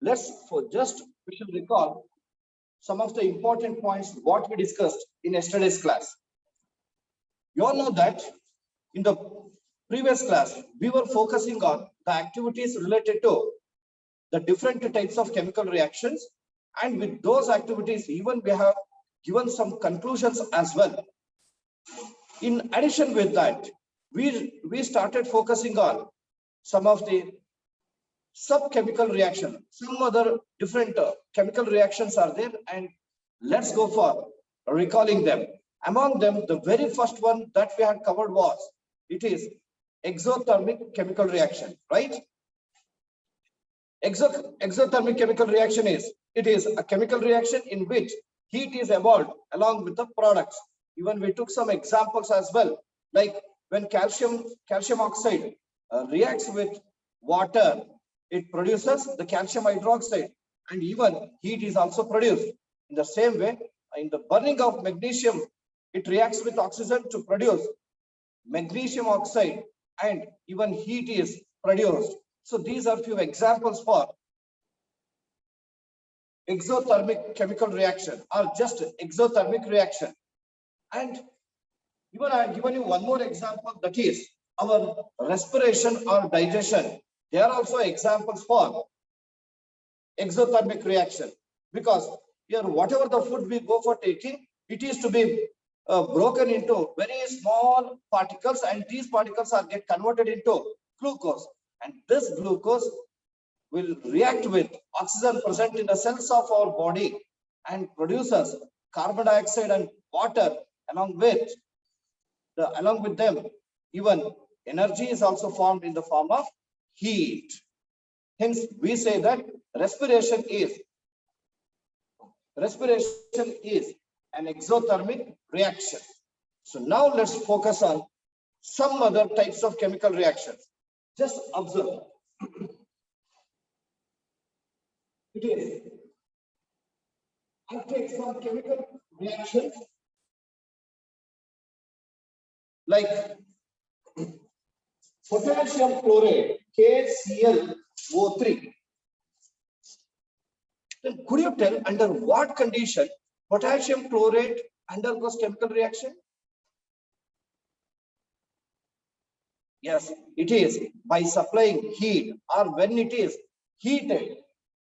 We should recall some of the important points what we discussed in yesterday's class. You all know that in the previous class, we were focusing on the activities related to the different types of chemical reactions, and with those activities, even we have given some conclusions as well. In addition with that, we started focusing on some of the subchemical reaction, some other different chemical reactions are there, and let's go for recalling them. Among them, the very first one that we had covered was, it is exothermic chemical reaction, right? Exothermic chemical reaction is a chemical reaction in which heat is evolved along with the products. Even we took some examples as well, like when calcium oxide reacts with water, it produces the calcium hydroxide, and even heat is also produced. In the same way, in the burning of magnesium, it reacts with oxygen to produce magnesium oxide, and even heat is produced. So these are few examples for exothermic chemical reaction or just exothermic reaction. And even I have given you one more example, that is our respiration or digestion. They are also examples for exothermic reaction, because here whatever the food we go for taking, it is to be broken into very small particles, and these particles are get converted into glucose, and this glucose will react with oxygen present in the cells of our body and produces carbon dioxide and water. Along with them, even energy is also formed in the form of heat. Hence, we say that respiration is an exothermic reaction. So now let's focus on some other types of chemical reactions. Just observe. It is, I take some chemical reactions like potassium chloride, KClO3. Then could you tell under what condition potassium chloride undergoes chemical reaction? Yes, it is by supplying heat, or when it is heated.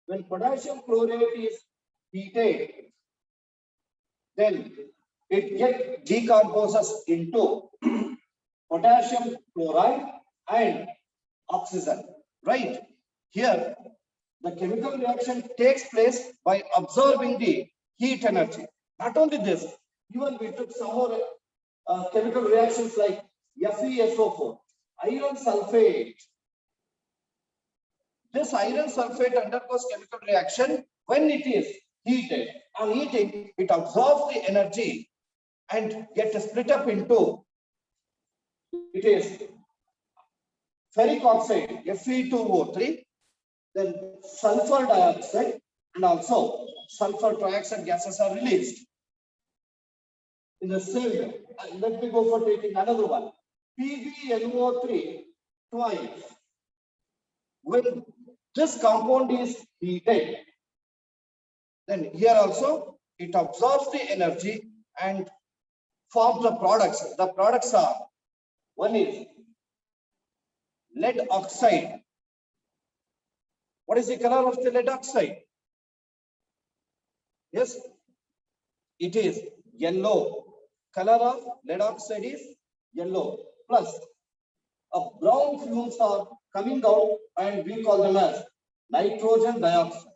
When potassium chloride is heated, then it decomposes into potassium chloride and oxygen, right? Here, the chemical reaction takes place by absorbing the heat energy. Not only this, even we took some more chemical reactions like FeSO4, iron sulfate. This iron sulfate undergoes chemical reaction when it is heated. On heating, it absorbs the energy and gets split up into, it is ferric oxide, Fe2O3, then sulfur dioxide, and also sulfur trioxide gases are released. In the same way, let me go for taking another one, PbNO3 twice. When this compound is heated, then here also it absorbs the energy and forms the products. The products are, one is lead oxide. What is the color of the lead oxide? Yes, it is yellow. Color of lead oxide is yellow. Plus, brown fumes are coming out, and we call them as nitrogen dioxide.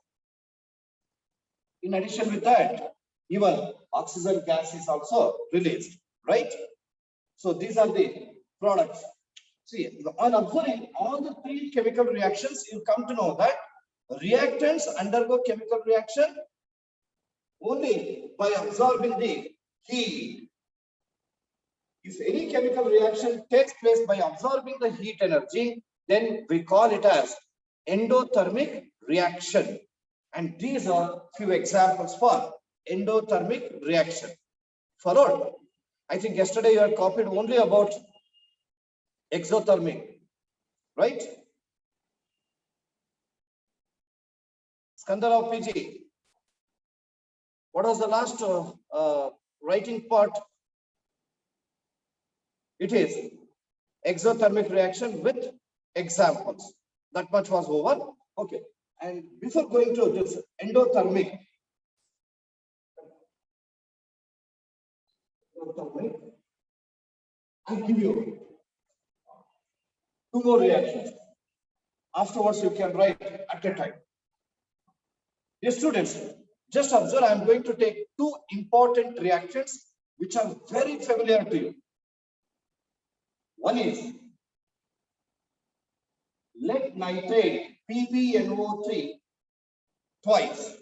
In addition with that, even oxygen gas is also released, right? So these are the products. See, on observing all the three chemical reactions, you come to know that reactants undergo chemical reaction only by absorbing the heat. If any chemical reaction takes place by absorbing the heat energy, then we call it as endothermic reaction. And these are few examples for endothermic reaction. Followed, I think yesterday you had copied only about exothermic, right? Skandarao PG. What was the last writing part? It is exothermic reaction with examples. That much was over. Okay. And before going to this endothermic, I give you two more reactions. Afterwards, you can write at a time. Dear students, just observe, I am going to take two important reactions which are very familiar to you. One is lead nitrate, PbNO3 twice.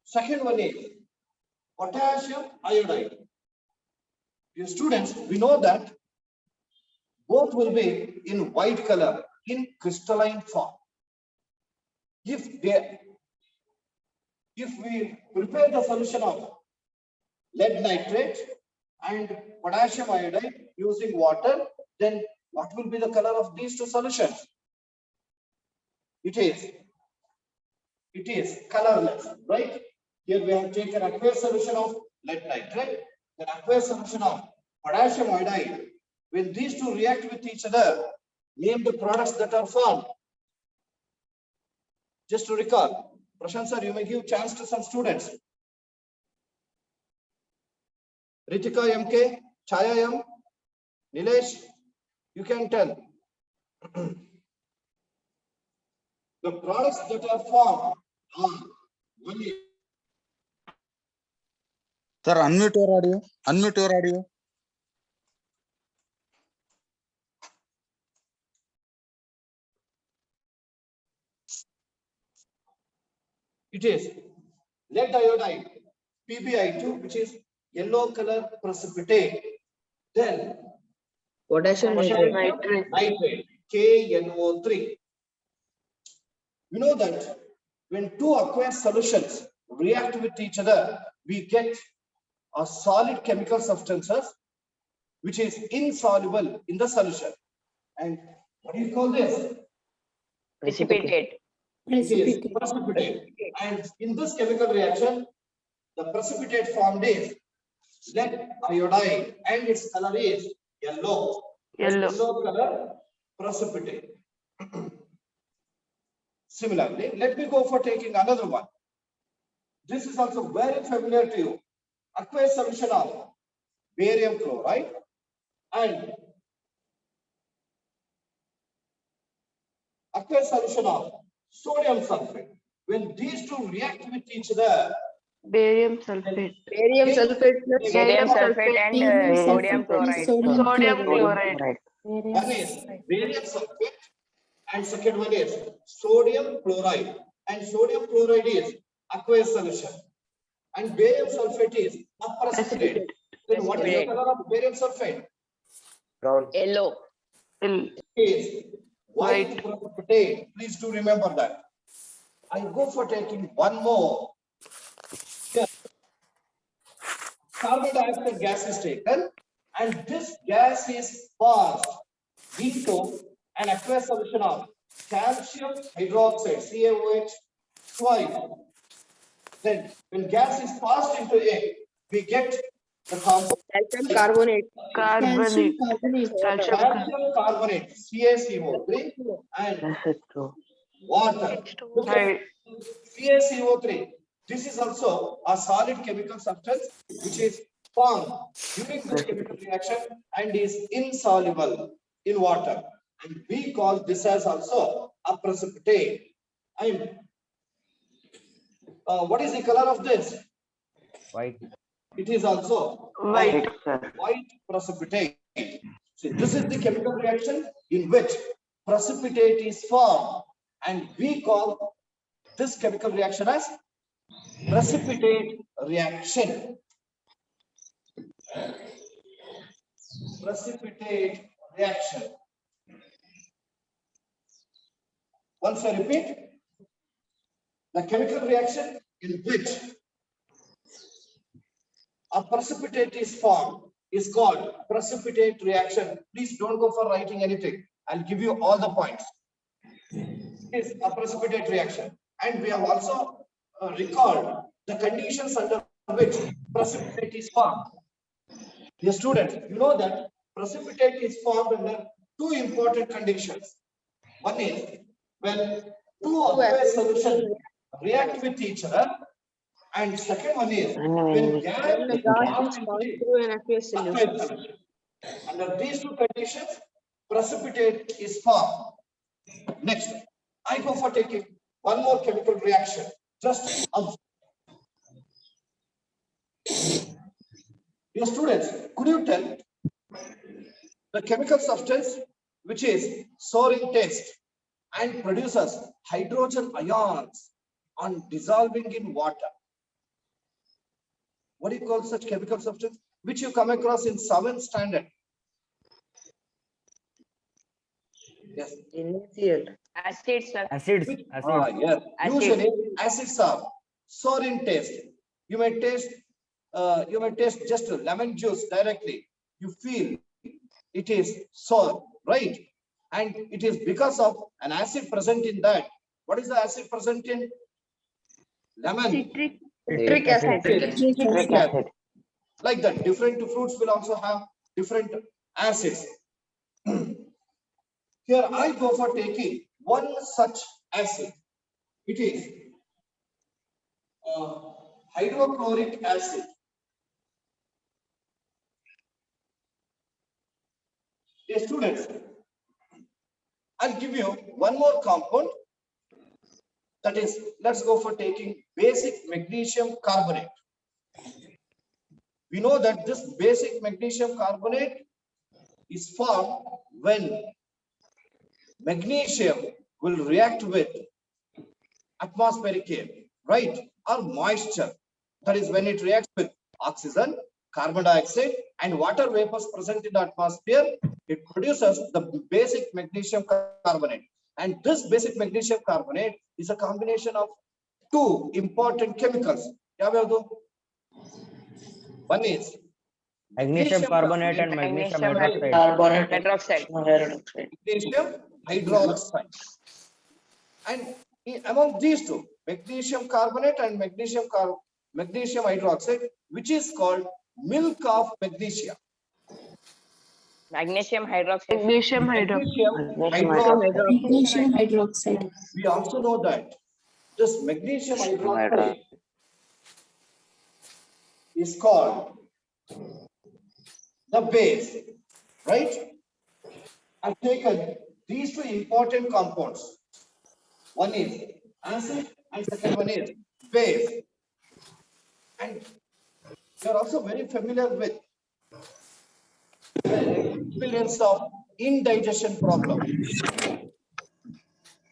Second one is potassium iodide. Dear students, we know that both will be in white color in crystalline form. If we prepare the solution of lead nitrate and potassium iodide using water, then what will be the color of these two solutions? It is colorless, right? Here we have taken aqueous solution of lead nitrate, then aqueous solution of potassium iodide. When these two react with each other, name the products that are formed. Just to recall, Prashant sir, you may give chance to some students. Ritika MK, Chaya M, Nilesh, you can tell. The products that are formed are one is. Sir, unmute your audio. Unmute your audio. It is lead iodide, PbI2, which is yellow color precipitate. Then Potassium nitrate, KNO3. We know that when two aqueous solutions react with each other, we get a solid chemical substances which is insoluble in the solution. And what do you call this? Precipitate. It is precipitate. And in this chemical reaction, the precipitate formed is lead iodide and its color is yellow. Yellow color precipitate. Similarly, let me go for taking another one. This is also very familiar to you. Aqueous solution of barium chloride and aqueous solution of sodium sulfate. When these two react with each other, barium sulfate. Barium sulfate plus Barium sodium sulfate and sodium chloride. Sodium chloride. one is barium sulfate and second one is sodium chloride. And sodium chloride is aqueous solution. And barium sulfate is a precipitate. Then what is the color of barium sulfate? Brown. Yellow. Is white precipitate. Please do remember that. I go for taking one more. Here. Carbon dioxide gas is taken and this gas is passed into an aqueous solution of calcium hydroxide, CaOH twice. Then when gas is passed into it, we get the compound Calcium carbonate. Carbonate. calcium carbonate, CaCO3 and water. Look at CaCO3. This is also a solid chemical substance which is formed during this chemical reaction and is insoluble in water. And we call this as also a precipitate. What is the color of this? White. It is also White. white precipitate. See, this is the chemical reaction in which precipitate is formed, and we call this chemical reaction as precipitate reaction. Precipitate reaction. Once I repeat, the chemical reaction in which a precipitate is formed is called precipitate reaction. Please don't go for writing anything. I'll give you all the points. It is a precipitate reaction. And we have also recalled the conditions under which precipitate is formed. Dear students, you know that precipitate is formed under two important conditions. One is when two aqueous solutions react with each other, and second one is when gas When the is gas formed is into formed the through an aqueous aqueous solution. solution. Under these two conditions, precipitate is formed. Next, I go for taking one more chemical reaction. Just observe. Dear students, could you tell the chemical substance which is sour in taste and produces hydrogen ions on dissolving in water? What do you call such chemical substance which you come across in 7th standard? Yes. Initial. Acid, sir. Acids. Yes. Acid. Usually acids are sour in taste. You may taste just lemon juice directly. You feel it is sour, right? And it is because of an acid present in that. What is the acid present in lemon? Citric. Citric acid. Citric acid. Like that, different fruits will also have different acids. Here I go for taking one such acid. It is hydrochloric acid. Dear students, I'll give you one more compound. That is, let's go for taking basic magnesium carbonate. We know that this basic magnesium carbonate is formed when magnesium will react with atmospheric air, right? Or moisture. That is when it reacts with oxygen, carbon dioxide, and water vapors present in the atmosphere, it produces the basic magnesium carbonate. And this basic magnesium carbonate is a combination of two important chemicals. One is Magnesium carbonate and magnesium hydroxide. Hydroxide. magnesium hydroxide. And among these two, magnesium carbonate and magnesium hydroxide, which is called milk of magnesia. Magnesium hydroxide. Magnesium hydroxide. Magnesium hydroxide. We also know that this magnesium hydroxide is called the base, right? I've taken these two important compounds. One is acid and second one is base. And you're also very familiar with the experience of indigestion problem.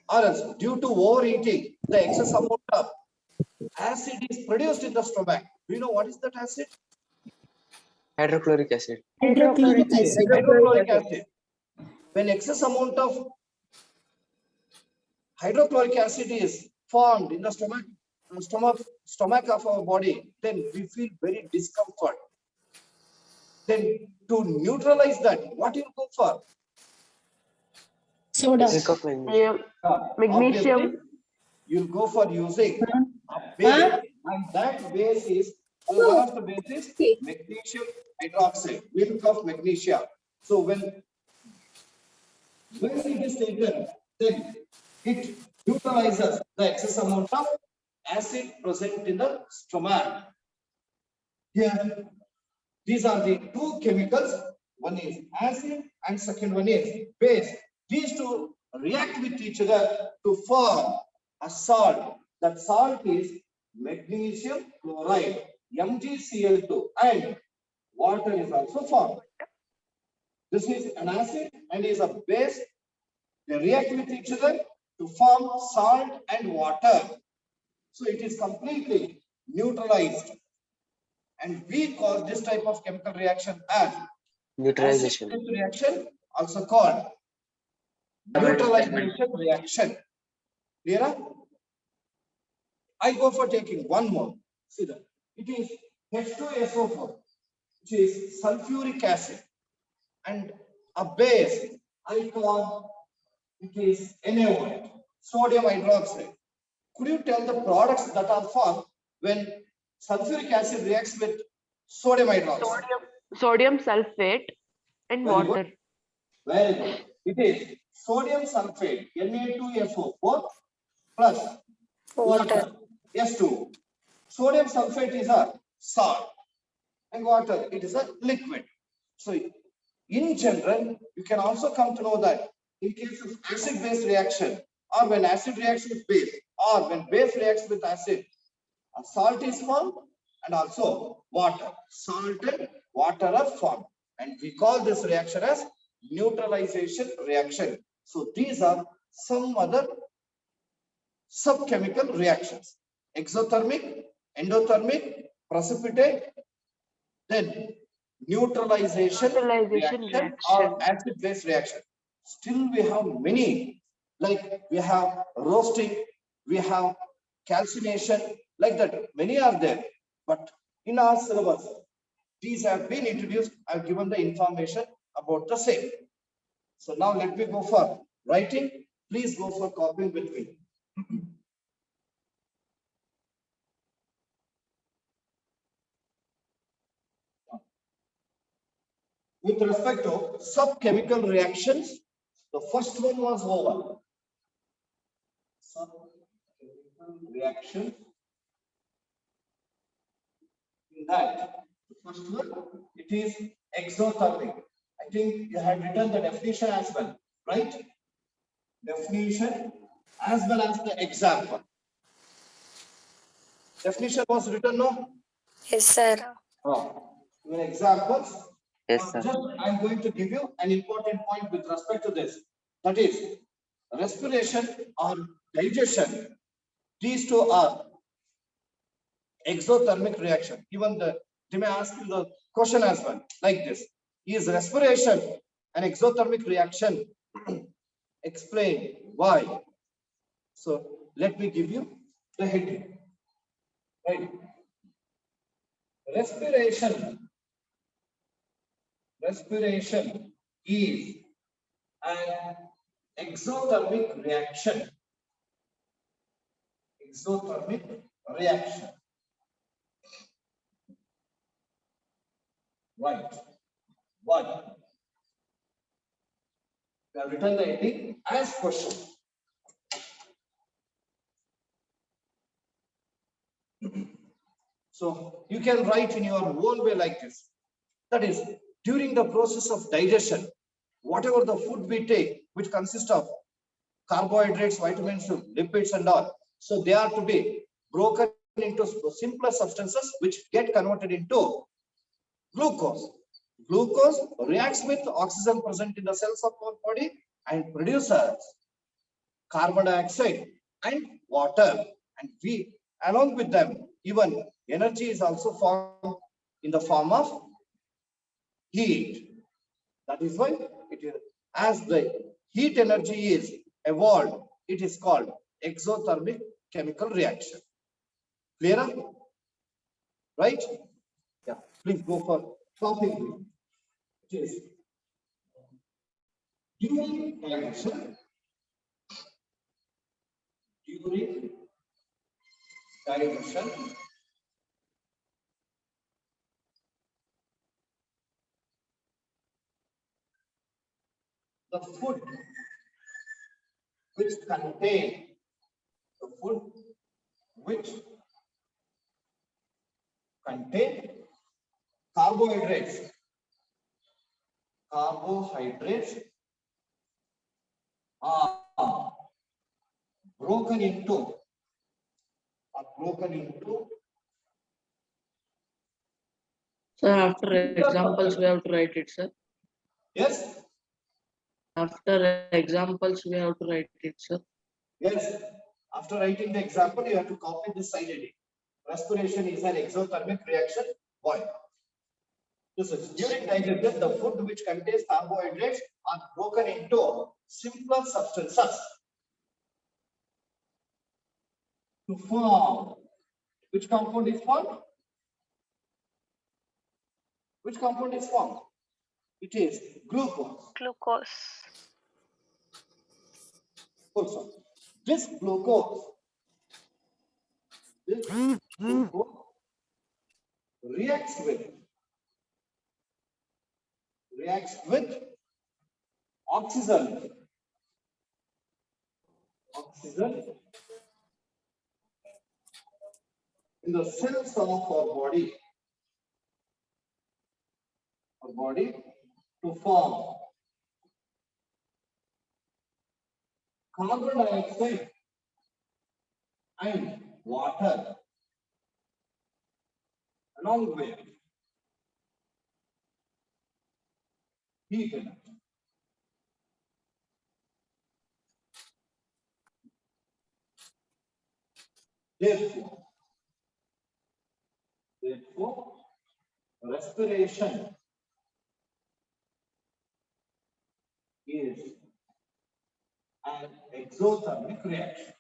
Or else, due to overeating, the excess amount of acid is produced in the stomach. Do you know what is that acid? Hydrochloric acid. Hydrochloric acid. Hydrochloric acid. When excess amount of hydrochloric acid is formed in the stomach of our body, then we feel very discomfort. Then to neutralize that, what do you go for? Soda. Milk of magnesium. Magnesium. Obviously, you'll go for using a base, and that base is one of the bases magnesium hydroxide, milk of magnesia. So when it is taken, then it neutralizes the excess amount of acid present in the stomach. Here, these are the two chemicals. One is acid and second one is base. These two react with each other to form a salt. That salt is magnesium chloride, MgCl2, and water is also formed. This is an acid and is a base. They react with each other to form salt and water. So it is completely neutralized. And we call this type of chemical reaction as Neutralization. acid-base reaction, also called neutralization reaction. Clear? I go for taking one more. See that it is H2SO4, which is sulfuric acid, and a base I call it is NaOH, sodium hydroxide. Could you tell the products that are formed when sulfuric acid reacts with sodium hydroxide? Sodium sulfate and Very good. water. Very good. It is sodium sulfate, Na2SO4 plus water, S2. Sodium sulfate is a salt and water, it is a liquid. So in general, you can also come to know that in case of acid-base reaction, or when acid reacts with base, or when base reacts with acid, a salt is formed and also water. Salt and water are formed. And we call this reaction as neutralization reaction. So these are some other subchemical reactions. Exothermic, endothermic, precipitate, then neutralization reaction or acid-base reaction. Still we have many, like we have roasting, we have calcination, like that. Many are there, but in our syllabus, these have been introduced. I've given the information about the same. So now let me go for writing. Please go for copying with me. With respect to subchemical reactions, the first one was over. Subchemical reaction. In that, the first one, it is exothermic. I think you had written the definition as well, right? Definition as well as the example. Definition was written, no? Yes, sir. Even examples. Yes, sir. Just I'm going to give you an important point with respect to this. That is, respiration or digestion. These two are exothermic reaction. Even they may ask you the question as well, like this. Is respiration an exothermic reaction? Explain why. So let me give you the heading. Right. Respiration is an exothermic reaction. Exothermic reaction. Right. Why? We have written the heading as question. So you can write in your own way like this. That is, during the process of digestion, whatever the food we take, which consists of carbohydrates, vitamins, lipids and all, so they are to be broken into simpler substances which get converted into glucose. Glucose reacts with oxygen present in the cells of our body and produces carbon dioxide and water. And we, along with them, even energy is also formed in the form of heat. That is why it is, as the heat energy is evolved, it is called exothermic chemical reaction. Clear? Right? Yeah. Please go for topic. It is during digestion. During digestion, the food which contain carbohydrates are broken into Sir, after examples, we have to write it, sir. Yes, After examples, we have to write it, sir. yes. After writing the example, you have to copy this side heading. Respiration is an exothermic reaction. Why? This is during digestion, the food which contains carbohydrates are broken into simpler substances to form. Which compound is formed? Which compound is formed? It is glucose. Glucose. Also, this glucose This glucose reacts with oxygen. In the cells of our body to form carbon dioxide and water along with heat energy. Therefore, respiration is an exothermic reaction.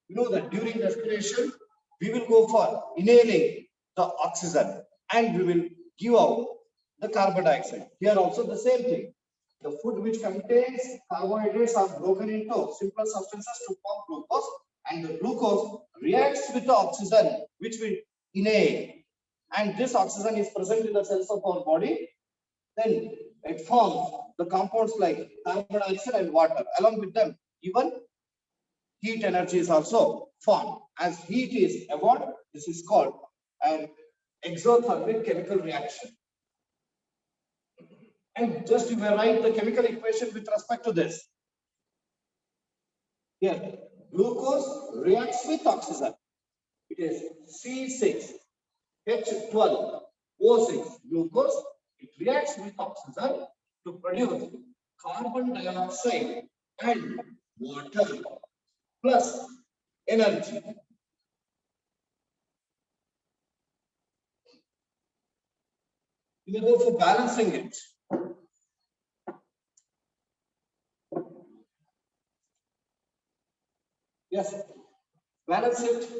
You know that during respiration, we will go for inhaling the oxygen and we will give out the carbon dioxide. Here also the same thing. The food which contains carbohydrates are broken into simple substances to form glucose, and the glucose reacts with the oxygen which we inhale. And this oxygen is present in the cells of our body. Then it forms the compounds like carbon dioxide and water. Along with them, even heat energy is also formed. As heat is evolved, this is called an exothermic chemical reaction. And just you will write the chemical equation with respect to this. Here, glucose reacts with oxygen. It is C6H12O6 glucose. It reacts with oxygen to produce carbon dioxide and water plus energy. You will go for balancing it. Yes, balance it.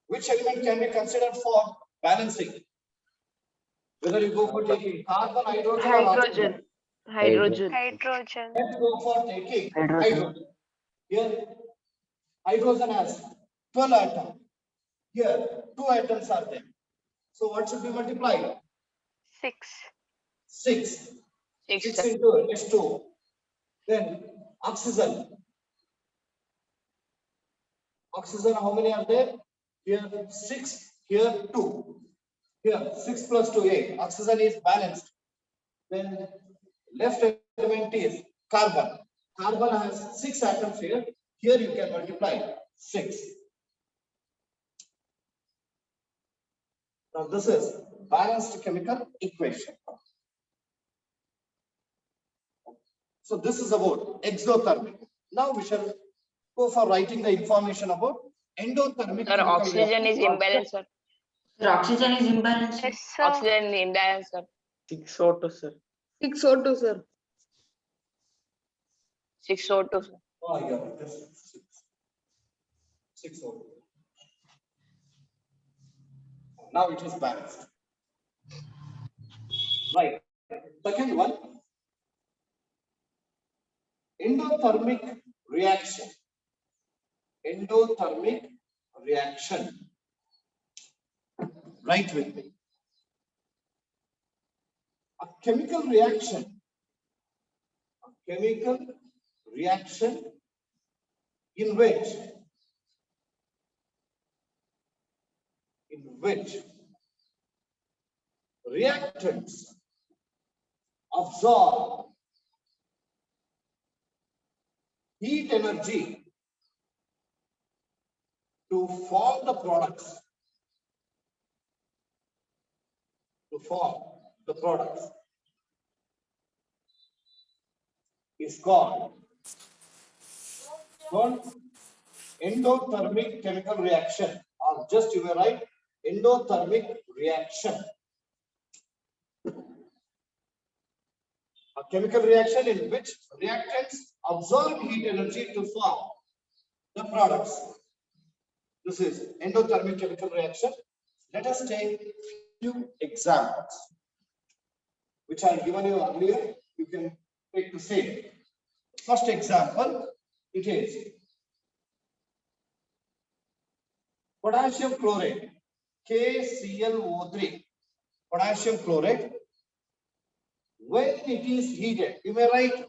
Which element can be considered for balancing? Whether you go for taking carbon, hydrogen, or oxygen. Hydrogen. Let's go for taking hydrogen. Here, hydrogen has 12 atoms. Here, 2 atoms are there. So what should be multiplied? 6. 6 into H2. Then oxygen. Oxygen, how many are there? Here 6, here 2. Here 6 plus 2, 8. Oxygen is balanced. Then left element is carbon. Carbon has 6 atoms here. Here you can multiply 6. Now this is balanced chemical equation. So this is about exothermic. Now we shall go for writing the information about endothermic. Sir, oxygen is imbalanced, sir. Sir, oxygen is imbalanced. Oxygen is imbalanced, sir. 6O2, sir. 6O2, sir. 6O2, sir. Oh, yeah, this is 6. 6 over. Now it is balanced. Right. Second one, endothermic reaction. Endothermic reaction. Write with me. A chemical reaction. A chemical reaction in which reactants absorb heat energy to form the products. Is called endothermic chemical reaction, or just you may write endothermic reaction. A chemical reaction in which reactants absorb heat energy to form the products. This is endothermic chemical reaction. Let us take few examples which I have given you earlier. You same. First example, it is potassium chloride, KClO3, potassium chloride. When it is heated, you may write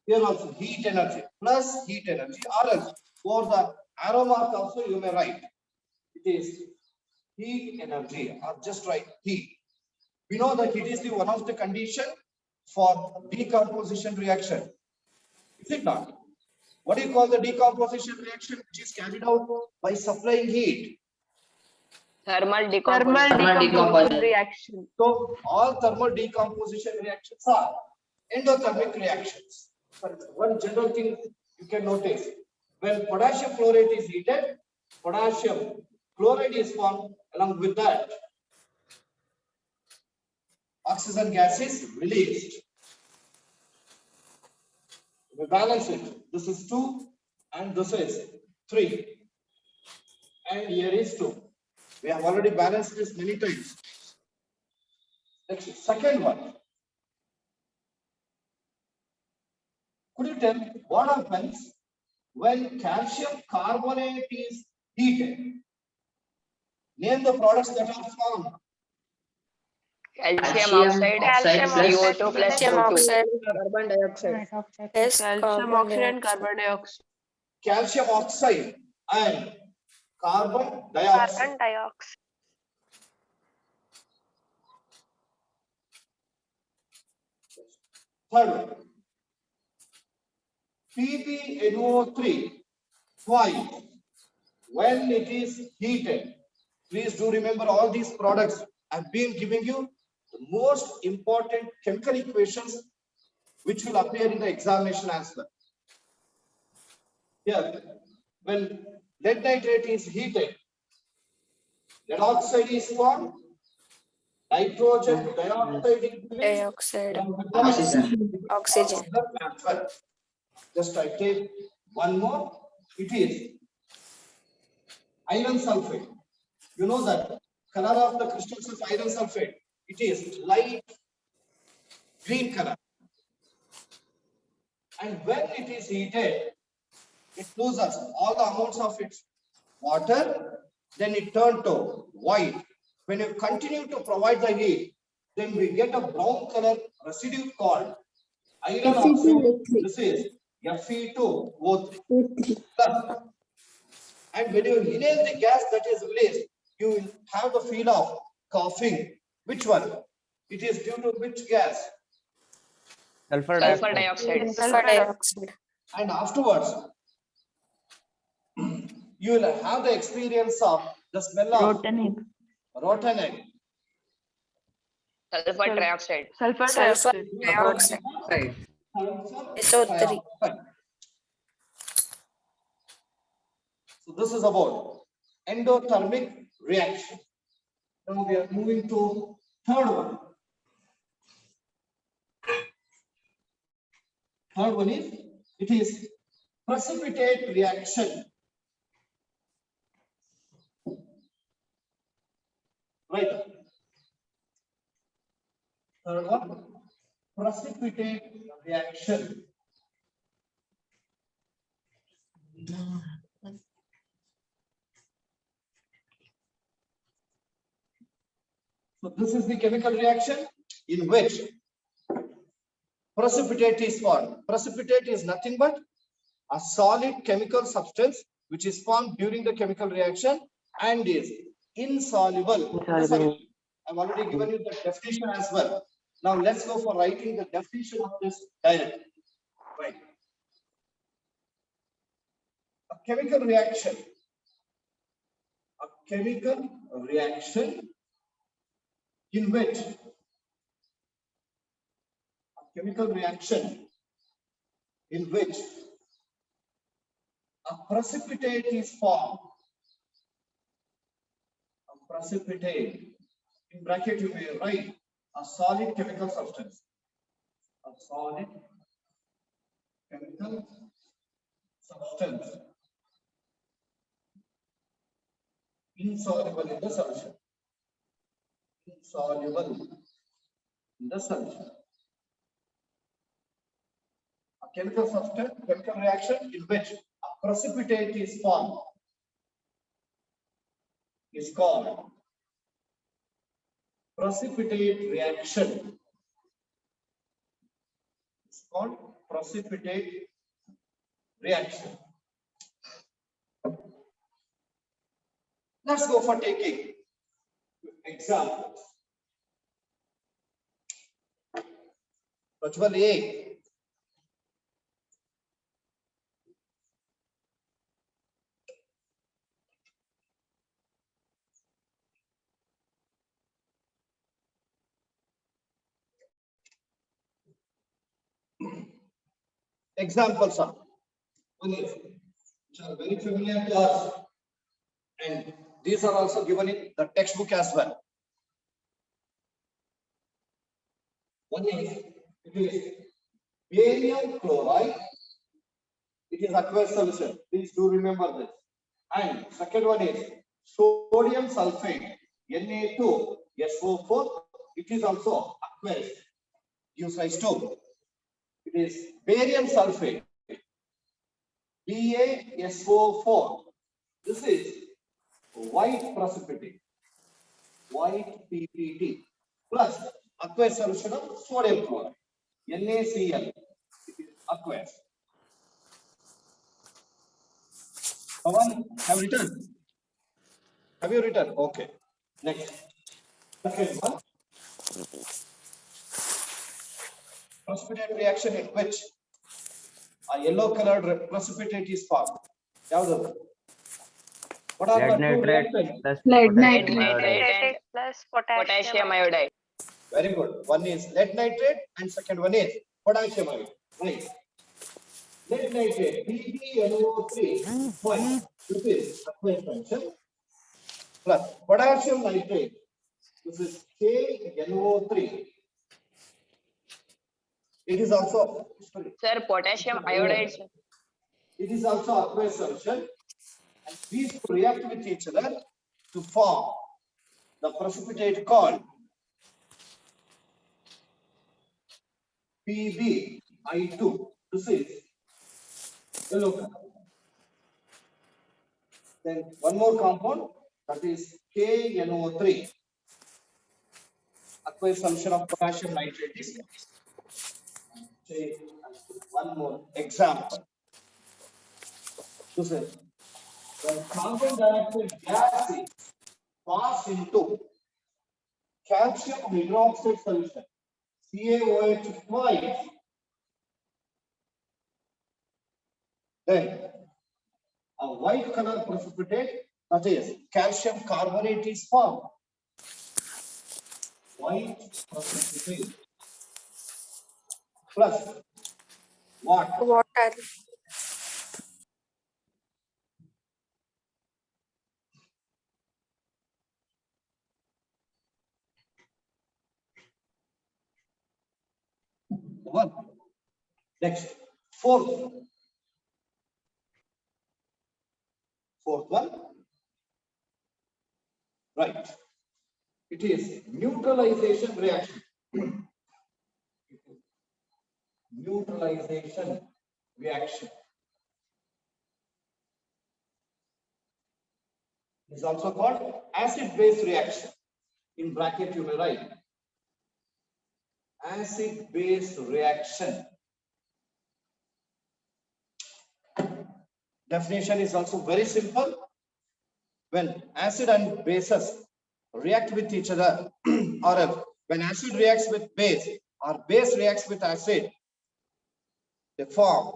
here also heat energy plus heat energy, or else for the arrow mark also you may write it is heat energy, or just write heat. We know that it is the one of the condition for decomposition reaction. Is it not? What do you call the decomposition reaction which is carried out by supplying heat? Thermal Thermal decomposition. decomposition reaction. So all thermal decomposition reactions are endothermic reactions. But one general thing you can notice, when potassium chloride is heated, potassium chloride is formed. Along with that, oxygen gas is released. We balance it. This is 2 and this is 3. And here is 2. We have already balanced this many times. Next, second one. Could you tell what happens when calcium carbonate is heated? Name the products that are formed. Calcium oxide, CO2 plus Calcium O2. oxide. Carbon dioxide. Yes, Calcium oxide and carbon dioxide. Calcium oxide and carbon dioxide. Carbon dioxide. Third one. PbNO3 twice when it is heated. Please do remember all these products. I've been giving you the most important chemical equations which will appear in the examination as well. Here, when lead nitrate is heated, lead oxide is formed, nitrogen dioxide is released, dioxide, along with that, oxygen. as well. Just I take one more. It is iron sulfate. You know that color of the crystals of iron sulfate, it is light green color. And when it is heated, it loses all the amounts of its water, then it turns to white. When you continue to provide the heat, then we get a brown color residue called iron oxide. This is Fe2O3. And when you inhale the gas that is released, you will have the feel of coughing. Which one? It is due to which gas? Sulfur Sulfur dioxide. dioxide. Sulfur dioxide. And afterwards, you will have the experience of the smell of rotten egg. Sulfur trioxide. Sulfur Sulfur dioxide. dioxide. Sulfur SO3. dioxide. So this is about endothermic reaction. Now we are moving to third one. Third one is, it is precipitate reaction. Right. Third one, precipitate reaction. So this is the chemical reaction in which precipitate is formed. Precipitate is nothing but a solid chemical substance which is formed during the chemical reaction and is insoluble. I've already given you the definition as well. Now let's go for writing the definition of this directly. Right. A chemical reaction. A chemical reaction in which a precipitate is formed. A precipitate, in bracket you may write a solid chemical substance. A solid chemical substance insoluble in the solution. Insoluble in the solution. chemical substance, chemical reaction in which a precipitate is formed is called precipitate reaction. It's called precipitate reaction. Let's go for taking examples. Rajwal A. Examples are which are very familiar to us, and these are also given in the textbook as well. One is it is barium chloride. It is aqueous solution. Please do remember this. And second one is sodium sulfate, Na2SO4. It is also aqueous. Gives rise to. It is barium sulfate, BaSO4. This is white precipitate, white PPT, plus aqueous solution of sodium chloride, NaCl. It is aqueous. Pawan, have you written? Have you written? Okay. Next. Second one. Precipitate reaction in which a yellow colored precipitate is formed. What are Lead the two nitrate reactions? plus Lead potassium nitrate. iodide. Nitrate plus potassium iodide. Very good. One is lead nitrate and second one is potassium iodide. Right. Lead nitrate, PbNO3. Fine. This is aqueous solution. Plus potassium nitrate. This is KNO3. It is also, sorry, Sir, potassium iodide. Sir. it is also aqueous solution. And these two react with each other to form the precipitate called PbI2. This is yellow color. Then one more compound, that is KNO3. Aqueous solution of potassium nitrate is. Say one more example. This is when carbon dioxide gas is passed into calcium hydroxide solution, CaOH twice, then a white color precipitate, that is calcium carbonate, is formed. White precipitate plus what? Water. One. Next, fourth one. Right. It is neutralization reaction. Neutralization reaction is also called acid-base reaction. In bracket, you may write acid-base reaction. Definition is also very simple. When acid and bases react with each other, or else when acid reacts with base or base reacts with acid, they form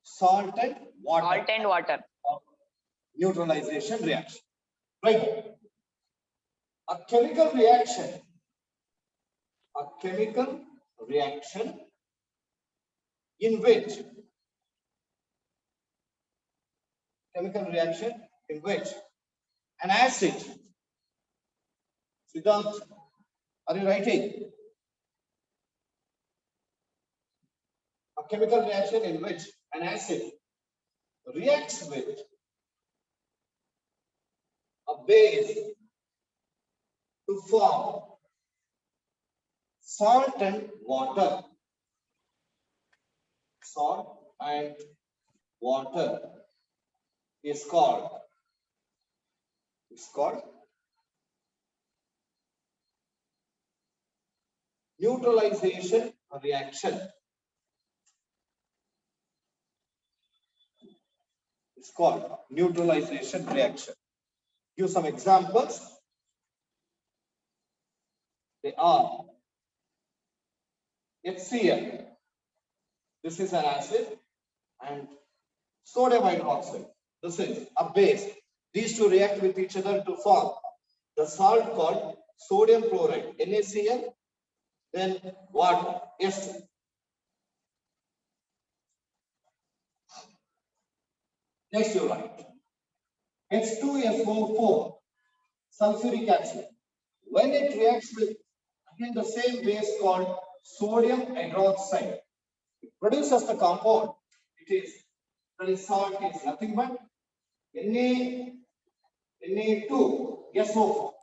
salt and water. Salt and water. Neutralization reaction. Right. A chemical reaction in which an acid, Siddharth, are you writing? A chemical reaction in which an acid reacts with a base to form salt and water. salt and water is called, neutralization reaction. It's called neutralization reaction. Give some examples. They are HCl. This is an acid, and sodium hydroxide. This is a base. These two react with each other to form the salt called sodium chloride, NaCl, then water, S2. Next you write H2SO4, sulfuric acid. When it reacts with again the same base called sodium hydroxide, it produces the compound. It is the salt is nothing but Na2SO4,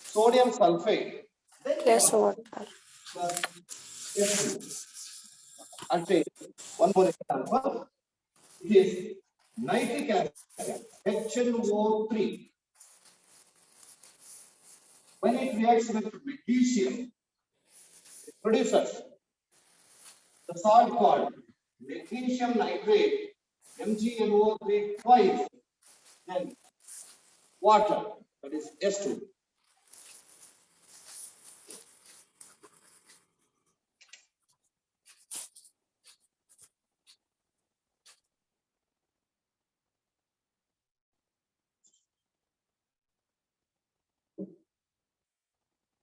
sodium sulfate. Then Yes, water water. plus S2. I'll take one more example. It is nitric acid, HNO3. When it reacts with magnesium, it produces the salt called magnesium nitrate, MgNO3 twice, then water, that is S2.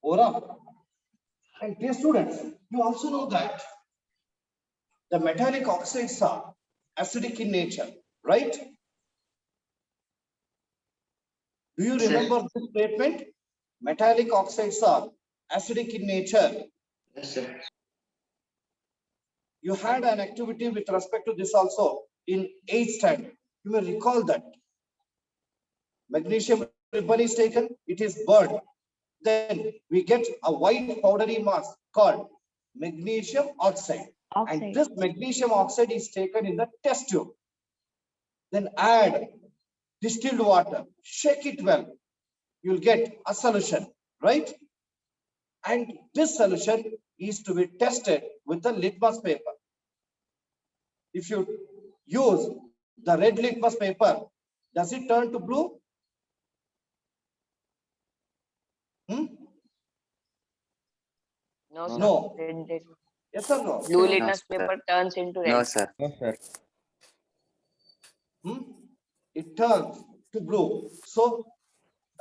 Over. And dear students, you also know that the metallic oxides are acidic in nature, right? Do you Sir. remember this statement? Metallic oxides are acidic in nature. Yes, sir. You had an activity with respect to this also in 8th standard. You may recall that. Magnesium ribbon is taken, it is burned. Then we get a white powdery mass called magnesium oxide. And this magnesium oxide is taken in the test tube. Then add distilled water, shake it well. You'll get a solution, right? And this solution is to be tested with the litmus paper. If you use the red litmus paper, does it turn to blue? No, sir. No. Red. Yes or no? Blue No, litmus sir. paper turns into red. No, sir. No, sir. It turns to blue. So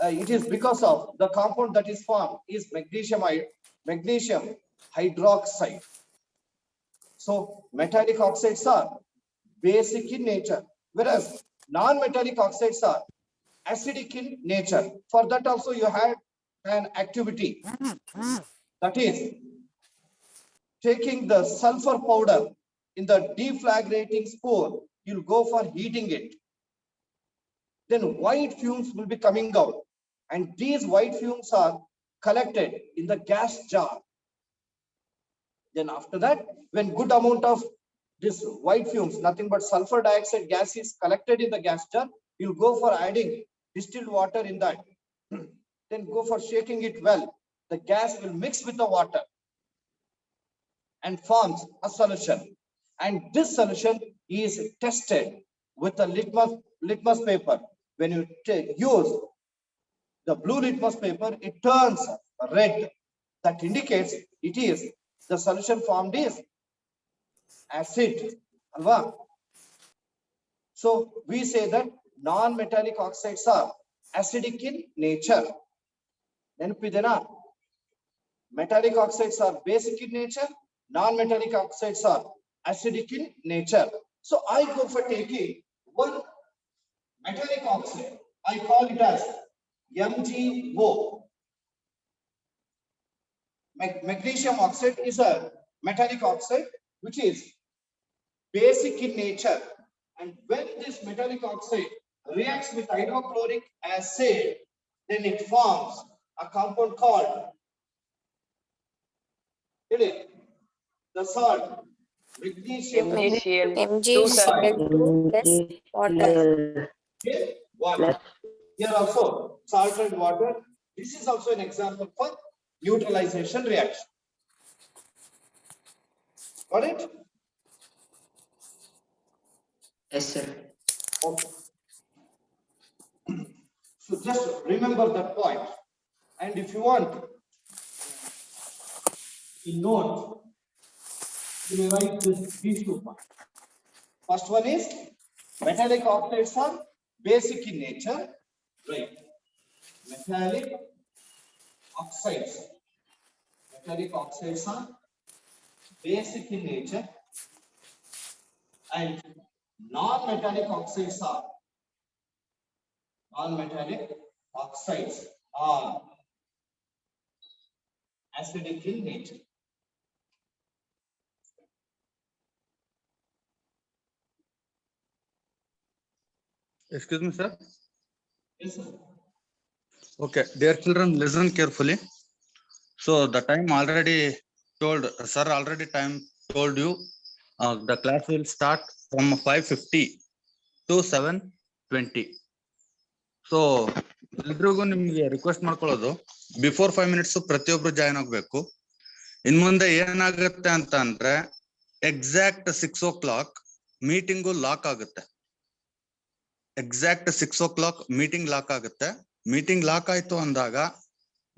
it is because of the compound that is formed is magnesium hydroxide. So metallic oxides are basic in nature, whereas non-metallic oxides are acidic in nature. For that also you had an activity, that is taking the sulfur powder in the deflagrating spoon. You'll go for heating it. Then white fumes will be coming out, and these white fumes are collected in the gas jar. Then after that, when good amount of this white fumes, nothing but sulfur dioxide gas is collected in the gas jar, you'll go for adding distilled water in that. Then go for shaking it well. The gas will mix with the water and forms a solution. And this solution is tested with a litmus paper. When you use the blue litmus paper, it turns red. That indicates it is the solution formed is acid. Alva? So we say that non-metallic oxides are acidic in nature. Then metallic oxides are basic in nature, non-metallic oxides are acidic in nature. So I go for taking one metallic oxide. I call it as MgO. Magnesium oxide is a metallic oxide which is basic in nature. And when this metallic oxide reacts with hydrochloric acid, then it forms a compound called the salt Magnesium Magnesium. Mg Two, is sir. plus water. Okay, water. Here also salted water. This is also an example for neutralization reaction. Got it? Yes, sir. Okay. So just remember that point. And if you want, in note, you may write these 2 points. First one is metallic oxides are basic in nature. Right. Metallic oxides. Metallic oxides are basic in nature, and non-metallic oxides are acidic in nature. Excuse me, sir. Yes, sir. Okay, dear children, listen carefully. So the time already told, sir already time told you, the class will start from 5:50 to 7:20. So ಎಲ್ರಿಗೂ ನಿಮ್ಗೆ request ಮಾಡ್ಕೊಳ್ಳೋದು, before 5 minutes ಪ್ರತಿಯೊಬ್ರು join ಆಗ್ಬೇಕು. ಇನ್ ಮುಂದೆ ಏನಾಗುತ್ತೆ ಅಂತ ಅಂದ್ರೆ, exact 6 o'clock meeting lock ಆಗುತ್ತೆ. ಎಕ್ಸಾಕ್ಟ್ 6 o'clock ಮೀಟಿಂಗ್ ಲಾಕ್ ಆಗುತ್ತೆ. ಮೀಟಿಂಗ್ ಲಾಕ್ ಆಯ್ತು ಅಂದಾಗ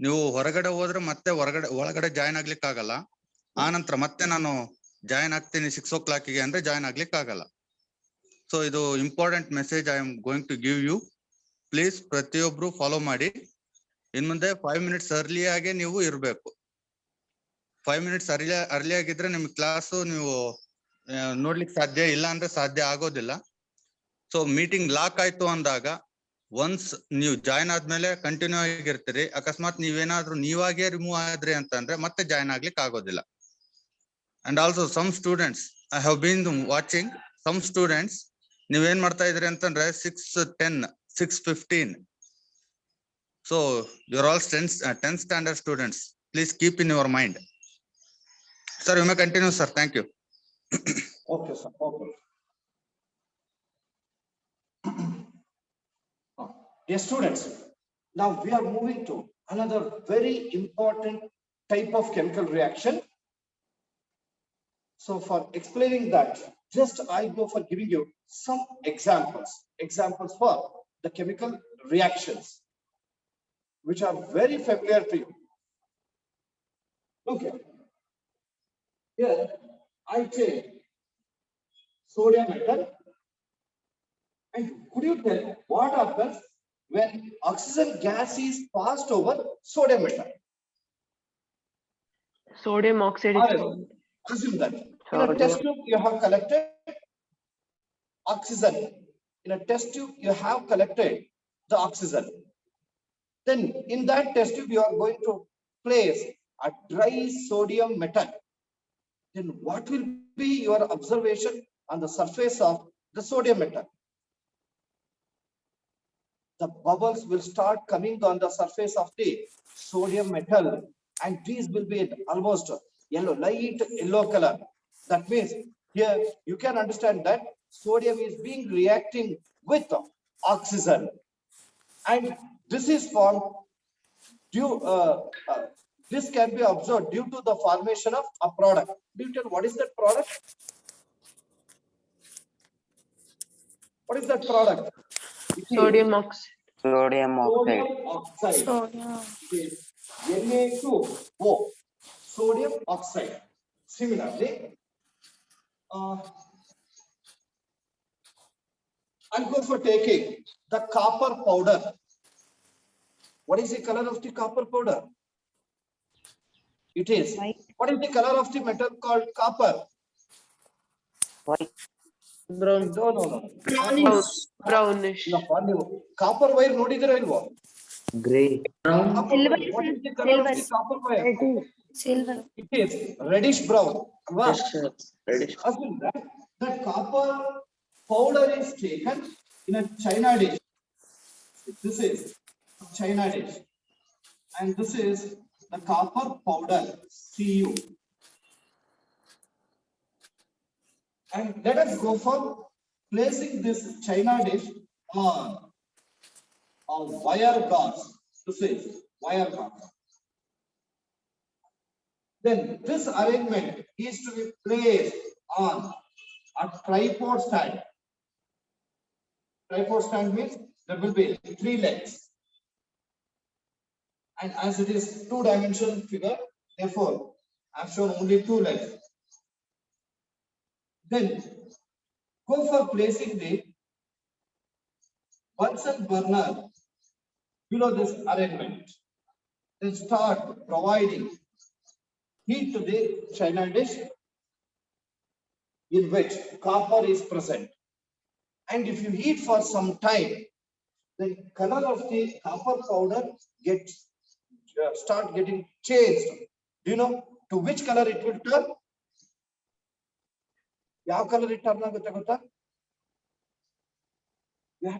ನೀವು ಹೊರಗಡೆ ಹೋದ್ರೆ ಮತ್ತೆ ಒಳಗಡೆ ಜಾಯ್ನ್ ಆಗ್ಲಿಕ್ಕೆ ಆಗಲ್ಲ. ಆ ನಂತರ ಮತ್ತೆ ನಾನು ಜಾಯ್ನ್ ಆಗ್ತೀನಿ 6 o'clock ಗೆ ಅಂದ್ರೆ ಜಾಯ್ನ್ ಆಗ್ಲಿಕ್ಕೆ ಆಗಲ್ಲ. ಸೊ ಇದು important message I am going to give you. Please ಪ್ರತಿಯೊಬ್ರು ಫಾಲೋ ಮಾಡಿ. ಇನ್ ಮುಂದೆ 5 minutes ಅರ್ಲಿ ಆಗಿ ನೀವು ಇರ್ಬೇಕು. 5 minutes ಅರ್ಲಿ ಆಗಿದ್ರೆ ನಿಮ್ ಕ್ಲಾಸ್ ನೀವು ನೋಡ್ಲಿಕ್ಕೆ ಸಾಧ್ಯ ಇಲ್ಲ, ಅಂದ್ರೆ ಸಾಧ್ಯ ಆಗೋದಿಲ್ಲ. ಸೊ ಮೀಟಿಂಗ್ ಲಾಕ್ ಆಯ್ತು ಅಂದಾಗ ಒನ್ಸ್ ನೀವು ಜಾಯ್ನ್ ಆದ್ಮೇಲೆ ಕಂಟಿನ್ಯೂ ಆಗಿರ್ತೀರಿ. ಅಕಸ್ಮಾತ್ ನೀವೇನಾದ್ರೂ ನೀವಾಗೇ ರಿಮೂವ್ ಆದ್ರಿ ಅಂತಂದ್ರೆ ಮತ್ತೆ ಜಾಯ್ನ್ ಆಗ್ಲಿಕ್ಕೆ ಆಗೋದಿಲ್ಲ. And also some students I have been watching, some students ನೀವೇನ್ ಮಾಡ್ತಾ ಇದ್ರಿ ಅಂತಂದ್ರೆ 6:10, 6:15. So you are all 10th standard students. Please keep in your mind. Sir, you may continue, sir. Thank you. Okay, sir. Okay. Dear students, now we are moving to another very important type of chemical reaction. So for explaining that, just I go for giving you some examples for the chemical reactions, which are very familiar to you. Okay. Here I take sodium metal, and could you tell what happens when oxygen gas is passed over sodium metal? Sodium oxide is formed. Assume that in a test tube you have collected oxygen. In a test tube you have collected the oxygen. Then in that test tube you are going to place a dry sodium metal. Then what will be your observation on the surface of the sodium metal? The bubbles will start coming on the surface of the sodium metal, and these will be almost yellow, light yellow color. That means here you can understand that sodium is being reacting with oxygen, and this is formed due. This can be observed due to the formation of a product. Do you tell what is that product? What is that product? It is Sodium oxide. Sodium oxide. sodium oxide. It is Na2O, sodium oxide. Similarly, I'll go for taking the copper powder. What is the color of the copper powder? It is white. What is the color of the metal called copper? White. Brown. No. Brownish. Copper wire nodidira ilvo? Gray. Silver. What is the color of the copper wire? Silver. It is reddish brown. Yes, sir. Reddish. Assume that copper powder is taken in a china dish. This is china dish, and this is the copper powder, Cu. And let us go for placing this china dish on a wire gauze. This is wire gauze. Then this arrangement is to be placed on a tripod stand. Tripod stand means there will be 3 legs. And as it is 2-dimensional figure, therefore I have shown only 2 legs. Then go for placing the Bunsen burner below this arrangement. Then start providing heat to the china dish in which copper is present. And if you heat for some time, the color of the copper powder gets start getting changed. Do you know to which color it will turn? Yav color it turn agutte gotta? You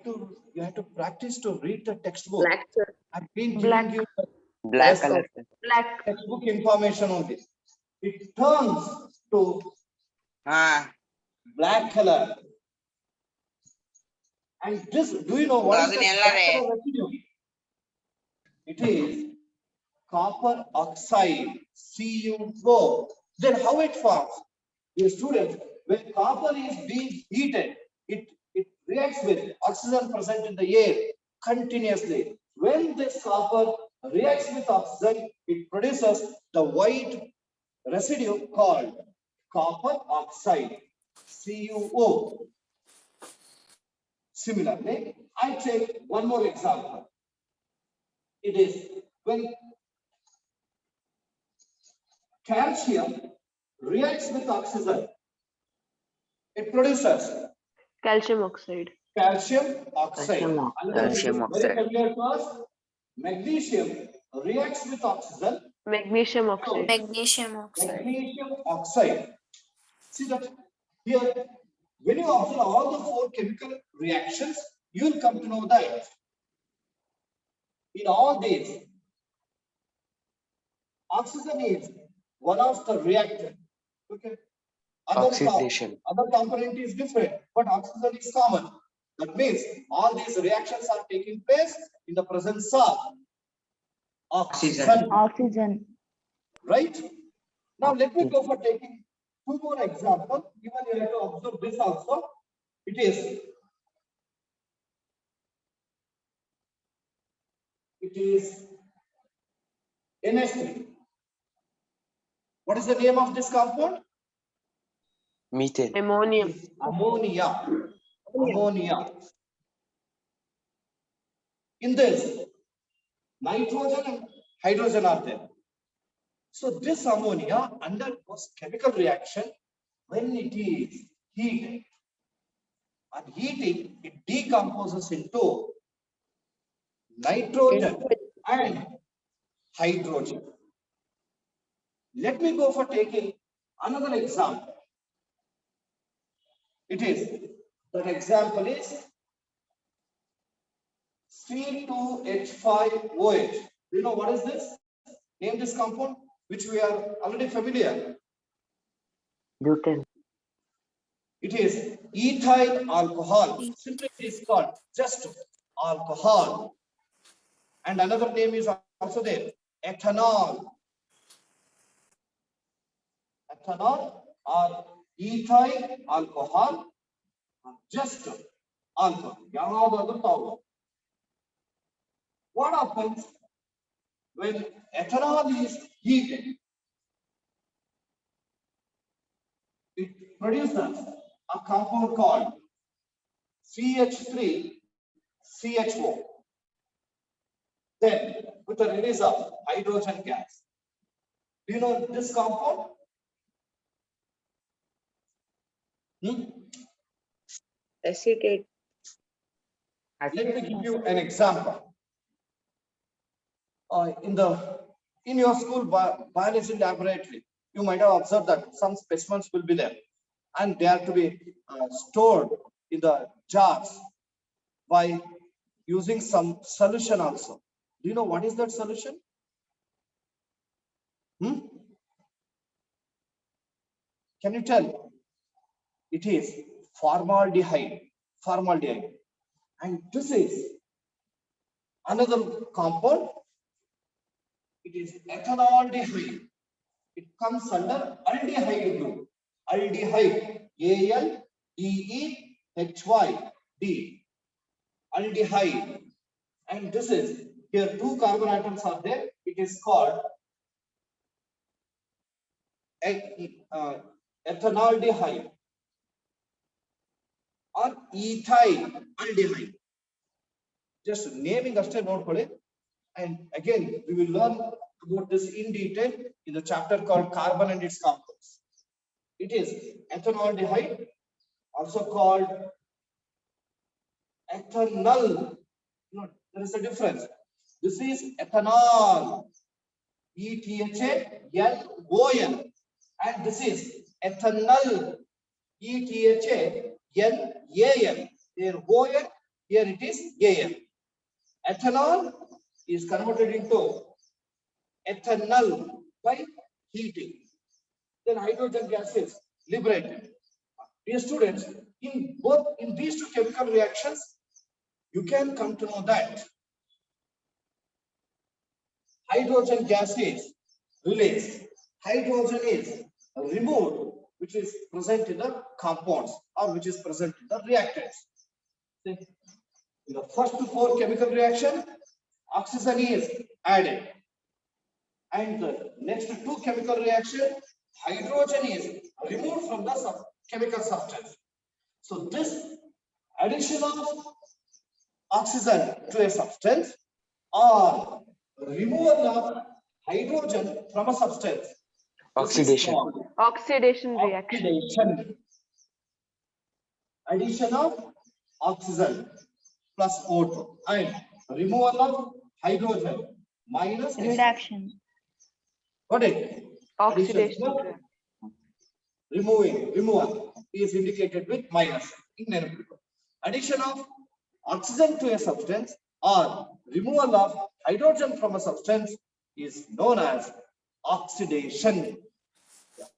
have to practice to read the textbook. Black, sir. I've been Black. giving you the Black rest of color. Black. textbook information only. It turns to black color. And this, do you know what is the black color residue? It is copper oxide, CuO. Then how it forms? Dear students, when copper is being heated, it reacts with oxygen present in the air continuously. When this copper reacts with oxygen, it produces the white residue called copper oxide, CuO. Similarly, I take one more example. It is when calcium reacts with oxygen, it produces Calcium oxide. calcium oxide. Calcium oxide. Another which is Calcium very oxide. familiar to us, magnesium reacts with oxygen, Magnesium oxide. Magnesium oxide. magnesium oxide. See that here, when you observe all the 4 chemical reactions, you will come to know that in all these, oxygen is one of the reactant. Okay. Oxidation. Other component is different, but oxygen is common. That means all these reactions are taking place in the presence of oxygen. Oxygen. Right? Now let me go for taking 2 more examples. Even you have to observe this also. It is NH3. What is the name of this compound? Methane. Ammonium. Ammonia. Ammonia. In this, nitrogen and hydrogen are there. So this ammonia undergoes chemical reaction when it is heated. On heating, it decomposes into nitrogen and hydrogen. Let me go for taking another example. That example is C2H5OH. Do you know what is this? Name this compound, which we are already familiar. Butane. It is ethyl alcohol. Simply it is called just alcohol. And another name is also there, ethanol. Ethanol or ethyl alcohol, just alcohol. What happens when ethanol is heated? It produces a compound called CH3CHO. Then with the release of hydrogen gas. Do you know this compound? Acetate. Let me give you an example. In your school biology laboratory, you might have observed that some specimens will be there, and they are to be stored in the jars by using some solution also. Do you know what is that solution? Can you tell? it is formaldehyde, formaldehyde. And this is another compound. It is ethanaldehyde. It comes under aldehyde group. Aldehyde, A-L-D-E-H-Y-D. Aldehyde. And this is, here two carbon atoms are there. It is called ethanaldehyde or ethyl aldehyde. Just naming ashte nodkoli. And again, we will learn about this in detail in the chapter called carbon and its compounds. It is ethanaldehyde, also called ethanol. No, there is a difference. This is ethanol, E-T-H-A-L-O-N, and this is ethanol, E-T-H-A-N-A-N. Here O-N, here it is A-N. Ethanol is converted into ethanol by heating. Then hydrogen gas is liberated. Dear students, in these two chemical reactions, you can come to know that hydrogen gas is released, hydrogen is removed, which is present in the compounds or which is present in the reactants. In the first four chemical reaction, oxygen is added, and the next two chemical reaction, hydrogen is removed from the chemical substance. So this addition of oxygen to a substance or removal of hydrogen from a substance. Oxidation. Oxidation reaction. Oxidation. Addition of oxygen plus O2 and removal of hydrogen minus Reduction. Got it? Oxidation Addition of reaction. removal is indicated with minus in NaN+. Addition of oxygen to a substance or removal of hydrogen from a substance is known as oxidation.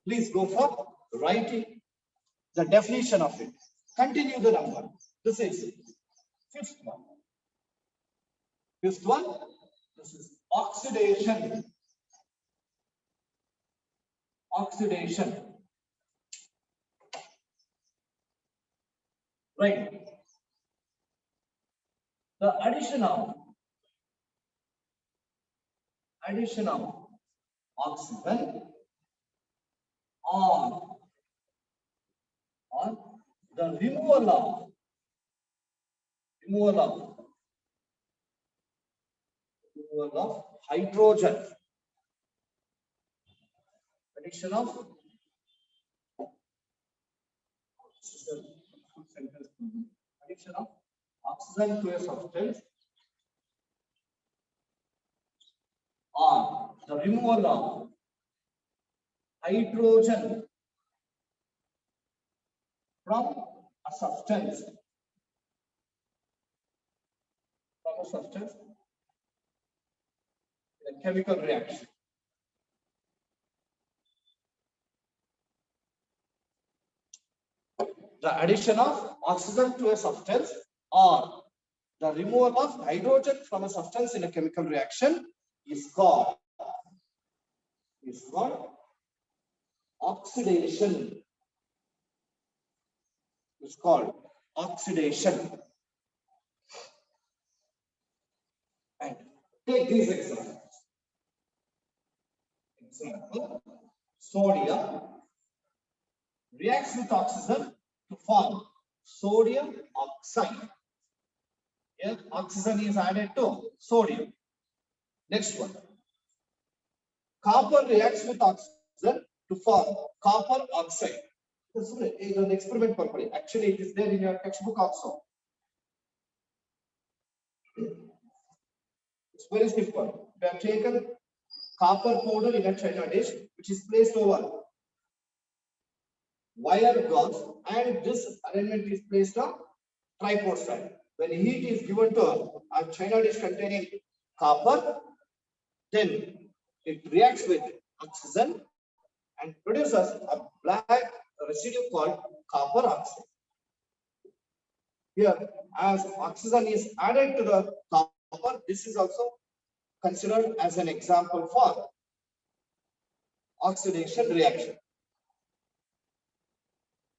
Please go for writing the definition of it. Continue the number. This is fifth one. Fifth one, this is oxidation. Oxidation. Right. The addition of oxygen or the removal of hydrogen. Addition of oxygen to a substance or the removal of hydrogen from a substance in a chemical reaction. The addition of oxygen to a substance or the removal of hydrogen from a substance in a chemical reaction is called oxidation. It's called oxidation. And take these examples. Example, sodium reacts with oxygen to form sodium oxide. Here, oxygen is added to sodium. Next one. Copper reacts with oxygen to form copper oxide. This is an experiment purpose. Actually, it is there in your textbook also. It's very simple. We have taken copper powder in a china dish, which is placed over wire gauze, and this arrangement is placed on tripod side. When heat is given to a china dish containing copper, then it reacts with oxygen and produces a black residue called copper oxide. Here, as oxygen is added to the copper, this is also considered as an example for oxidation reaction.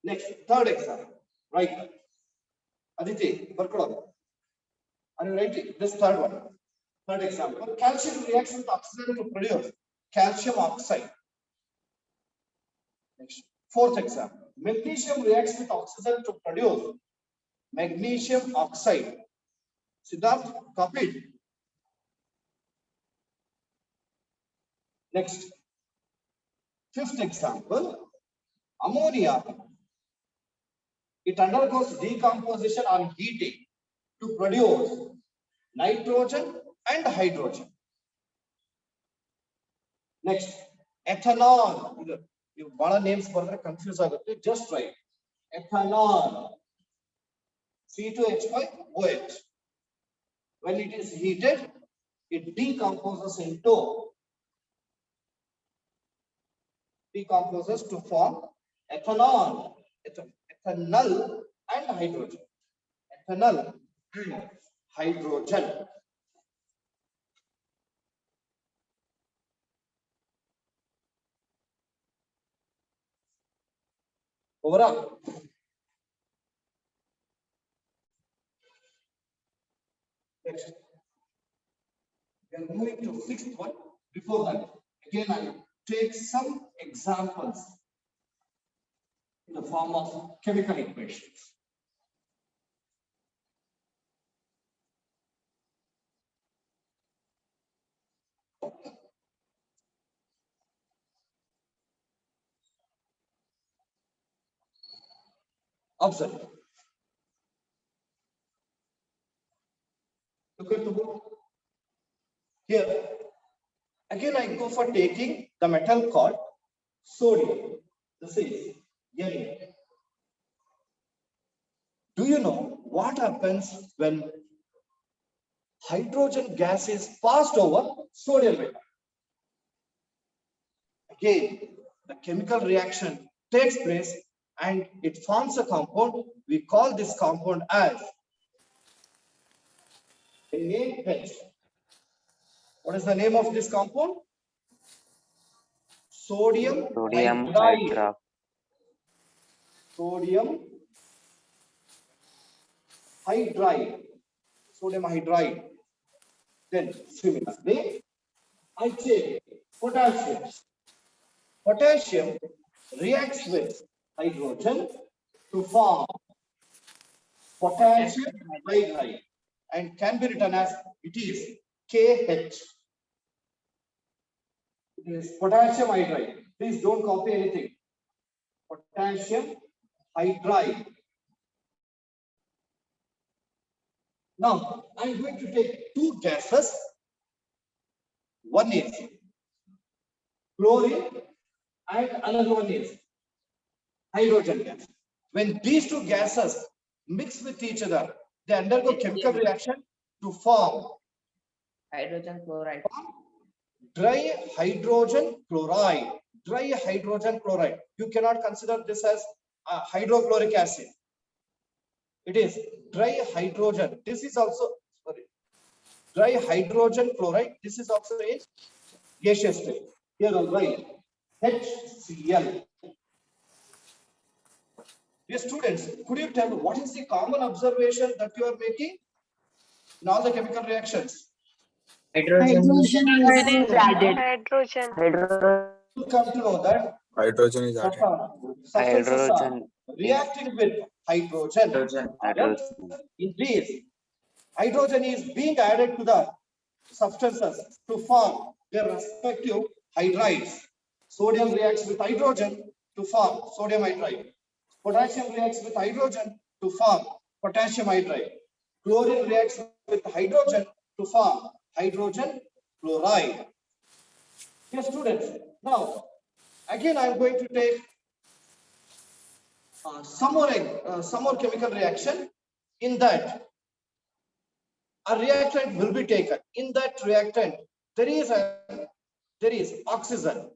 Next, third example, right? Aditi, Barkolo. Are you writing this third one? Third example, calcium reacts with oxygen to produce calcium oxide. Next, fourth example, magnesium reacts with oxygen to produce magnesium oxide. Siddharth, copied. Next, fifth example, ammonia. It undergoes decomposition on heating to produce nitrogen and hydrogen. Next, ethanol. You bada names confuse agutte, just write ethanol. C2H5OH. When it is heated, it decomposes to form ethanol, ethanol and hydrogen. Ethanol and hydrogen. Overall. Next. We are moving to sixth one. Before that, again I will take some examples in the form of chemical equations. Observe. Look at the book. Here, again I go for taking the metal called sodium. This is Na. Do you know what happens when hydrogen gas is passed over sodium metal? Again, the chemical reaction takes place and it forms a compound. We call this compound as NaH. What is the name of this compound? Sodium hydride. Sodium hydride. Sodium hydride. Then similarly, I take potassium. Potassium reacts with hydrogen to form potassium hydride and can be written as it is KH. It is potassium hydride. Please don't copy anything. Potassium hydride. Now, I'm going to take two gases. One is chlorine and another one is hydrogen gas. When these two gases mix with each other, they undergo chemical reaction to form Hydrogen chloride. Dry hydrogen chloride. Dry hydrogen chloride. You cannot consider this as hydrochloric acid. It is dry hydrogen. This is also, sorry, dry hydrogen chloride. This is also a gaseous state. Here I'll write HCl. Dear students, could you tell what is the common observation that you are making in all the chemical reactions? Hydrogen is added. Hydrogen. You come to know that Hydrogen is added. substances are reacting with hydrogen. Hydrogen. In these, hydrogen is being added to the substances to form their respective hydrides. Sodium reacts with hydrogen to form sodium hydride. Potassium reacts with hydrogen to form potassium hydride. Chlorine reacts with hydrogen to form hydrogen chloride. Yes, students. Now, again, I am going to take some more chemical reaction. In that, a reactant will be taken. In that reactant, there is oxygen.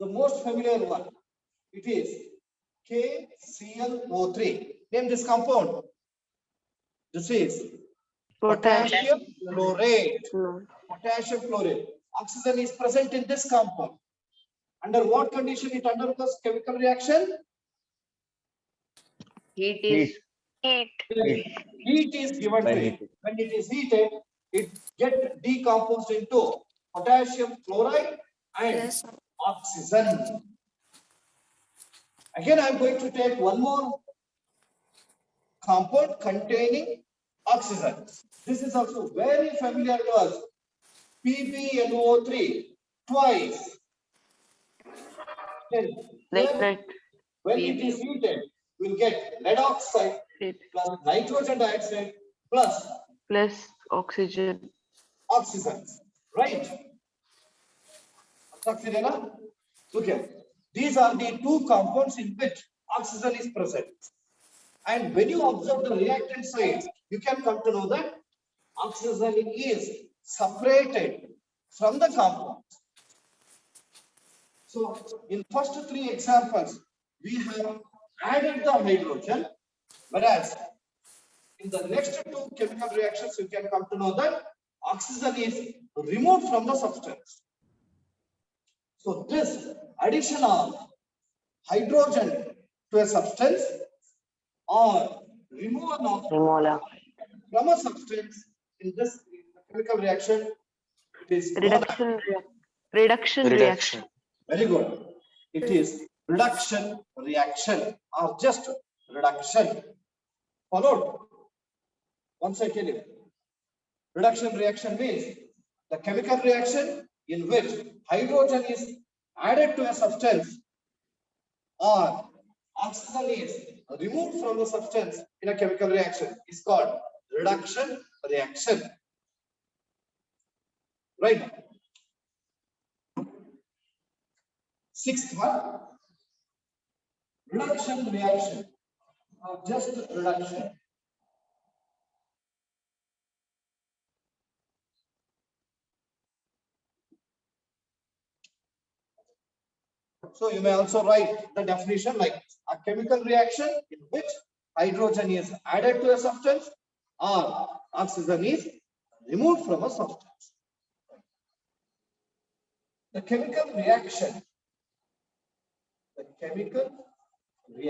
The most familiar one. it is KClO3. Name this compound. This is potassium chlorate. Potassium chlorate. Oxygen is present in this compound. Under what condition it undergoes chemical reaction? Heat is Heat is given to When it. it is- When it is heated, it get decomposed into potassium chloride and Plus oxygen. Again, I am going to take one more compound containing oxygen. This is also very familiar to us. PbNO3 twice. Then here, when it is heated, we'll get lead oxide plus nitrogen dioxide plus oxygen. oxygen. Right? Okay. These are the two compounds in which oxygen is present. And when you observe the reactant side, you can come to know that oxygen is separated from the compound. So in first three examples, we have added the hydrogen, whereas in the next two chemical reactions, you can come to know that oxygen is removed from the substance. So this addition of hydrogen to a substance or removal of from a substance in this chemical reaction, it is Reduction reaction. very good. It is reduction reaction or just reduction. Followed. Once I tell you, reduction reaction means the chemical reaction in which hydrogen is added to a substance or oxygen is removed from the substance in a chemical reaction is called reduction reaction. Right? Sixth one, reduction reaction or just reduction. So you may also write the definition like a chemical reaction in which hydrogen is added to a substance or oxygen is removed from a substance. The chemical reaction in which hydrogen is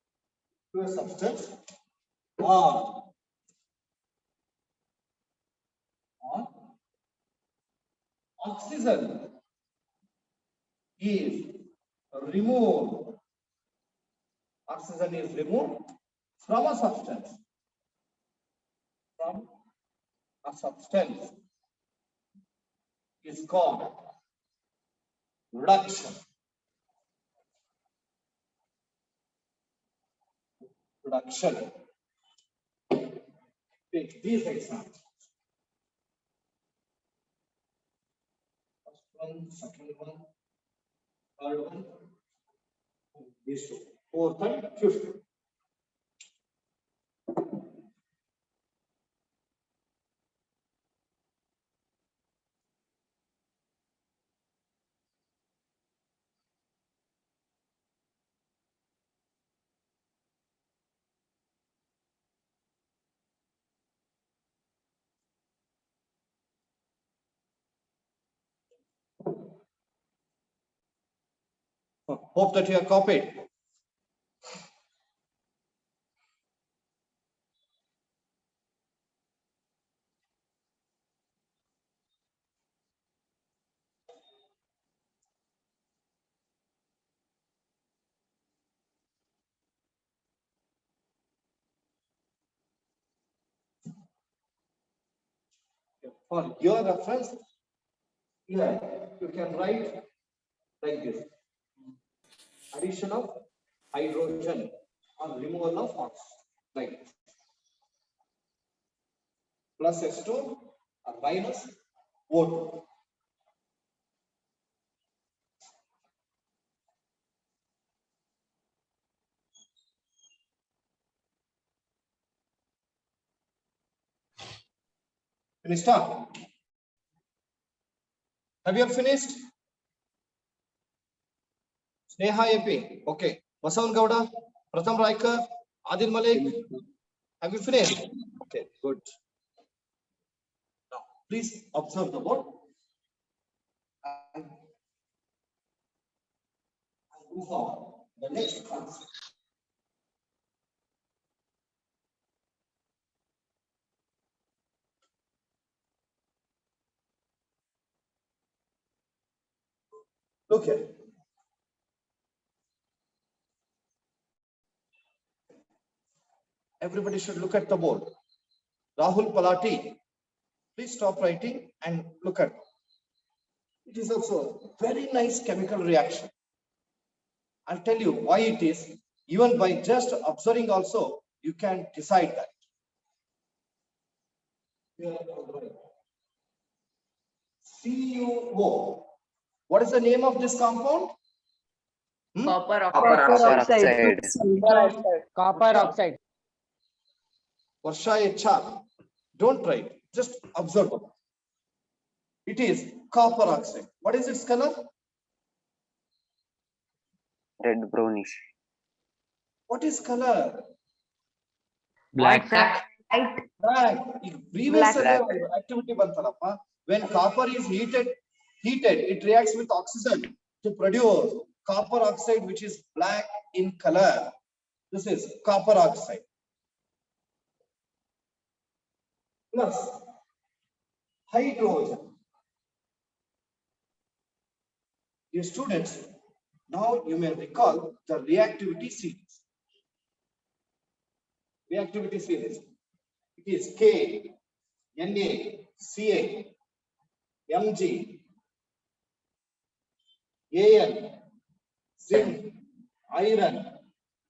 added to a substance or oxygen is removed from a substance is called reduction. Take these examples. First one, second one, third one, these two, fourth and fifth. Hope that you have copied. For your reference, here you can write like this: addition of hydrogen or removal of oxygen, like this. plus H2 or minus O2. Finished? Have you finished? Sneha AP. Okay. Vasan Gowda, Pratham Raikar, Adil Malik. Have you finished? Okay, good. Now, please observe the board. And move on. The next concept. Look here. Everybody should look at the board. Rahul Palati, please stop writing and look at it. It is also a very nice chemical reaction. I'll tell you why it is. Even by just observing also, you can decide that. CuO. What is the name of this compound? Copper Copper oxide. oxide. Copper oxide. Varsha HR. Don't write, just observe. It is copper oxide. What is its color? Red brownish. What is color? Black. Black. Previous Black. activity bantalappa. When copper is heated, it reacts with oxygen to produce copper oxide, which is black in color. This is copper oxide. Plus hydrogen. Dear students, now you may recall the reactivity series. Reactivity series. It is K, Na, Ca, Mg, An, zinc, iron,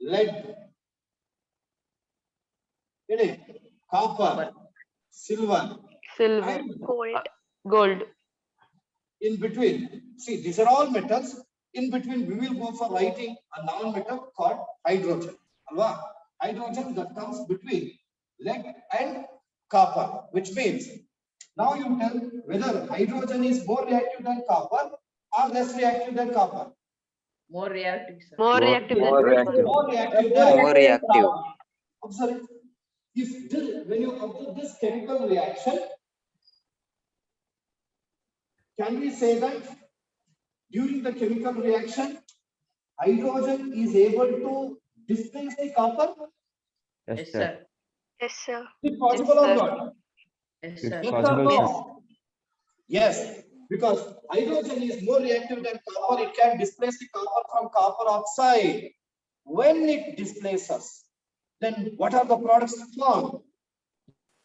lead, copper, silver, Silver. and Gold. in between. See, these are all metals. In between, we will go for writing a non-metal called hydrogen. Alva? Hydrogen that comes between lead and copper, which means now you tell whether hydrogen is more reactive than copper or less reactive than copper. More reactive, sir. More reactive than More copper. reactive. More reactive than More reactive. Observe it. If this, when you observe this chemical reaction, can we say that during the chemical reaction, hydrogen is able to displace the copper? Yes, sir. Yes, sir. Is it possible or Yes, sir. not? Yes, sir. Yes or Possible, no? Yes, because hydrogen is more reactive than copper. It can displace the copper from copper oxide. When it displaces, then what are the products formed?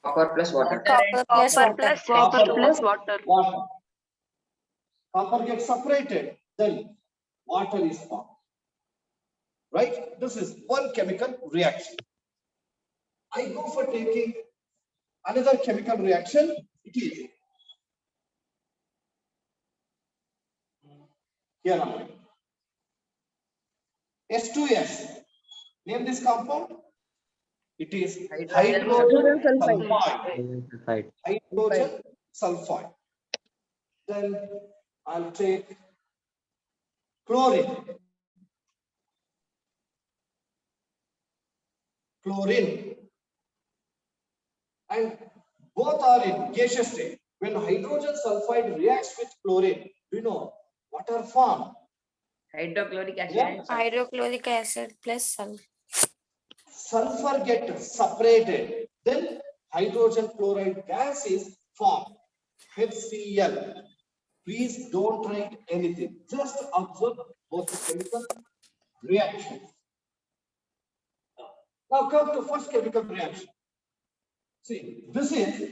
Copper plus water. Copper plus Copper water. plus Copper H2O. plus water. Water. Copper gets separated, then water is formed. Right? This is one chemical reaction. I go for taking another chemical reaction. It is here on H2S. Name this compound. It is hydrogen sulfide. Hydrogen sulfide. Then I'll take chlorine. Chlorine. And both are in gaseous state. When hydrogen sulfide reacts with chlorine, do you know what are formed? Hydrochloric acid. Yeah. and sulfur. Hydrochloric acid plus sulfur. Sulfur gets separated. Then hydrogen chloride gas is formed. HCl. Please don't write anything. Just observe both the chemical reactions. Now come to first chemical reaction. See, this is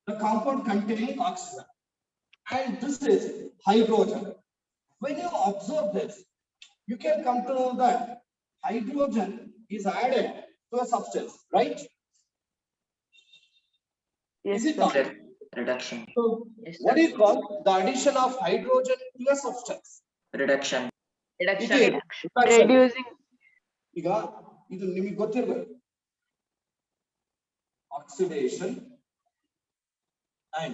the compound containing oxygen, and this is hydrogen. When you observe this, you can come to know that hydrogen is added to a substance, right? Yes, Is it sir. not? Reduction. So Yes, what sir. do you call the addition of hydrogen to a substance? Reduction. It Reduction. is reduction. Reducing. ಈಗ ಇದು ನಿಮಗೆ ಗೊತ್ತಿರಬೇಕು. Oxidation and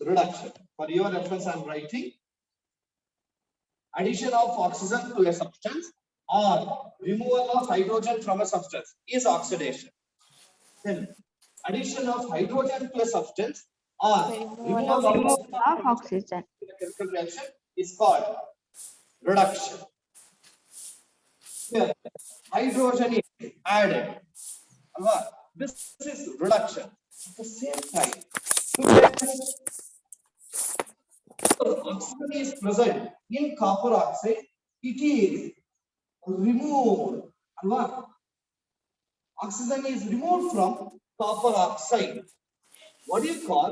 reduction. For your reference, I am writing addition of oxygen to a substance or removal of hydrogen from a substance is oxidation. Then addition of hydrogen to a substance or removal of oxygen. in a chemical reaction is called reduction. Here, hydrogen is added. Alva? This is reduction. At the same time, oxygen is present in copper oxide. It is removed. Alva? Oxygen is removed from copper oxide. What do you call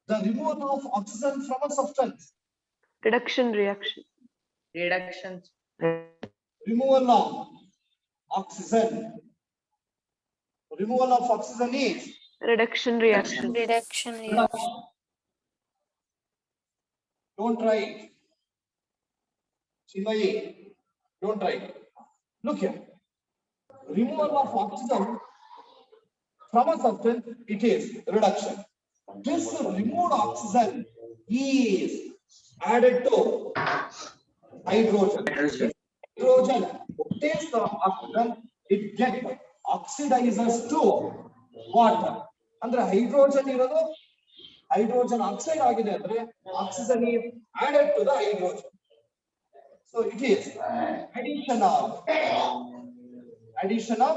the removal of oxygen from a substance? Reduction reaction. Reduction. Removal of oxygen. Removal of oxygen is Reduction reaction. Reduction reaction. reduction. Don't try it. Chinmayi, don't try it. Look here. Removal of oxygen from a substance, it is reduction. This removed oxygen is added to hydrogen. Hydrogen obtains the oxygen, it gets oxidizes to water. Andre hydrogen irodu hydrogen oxide agide andre oxygen is added to the hydrogen. So it is addition of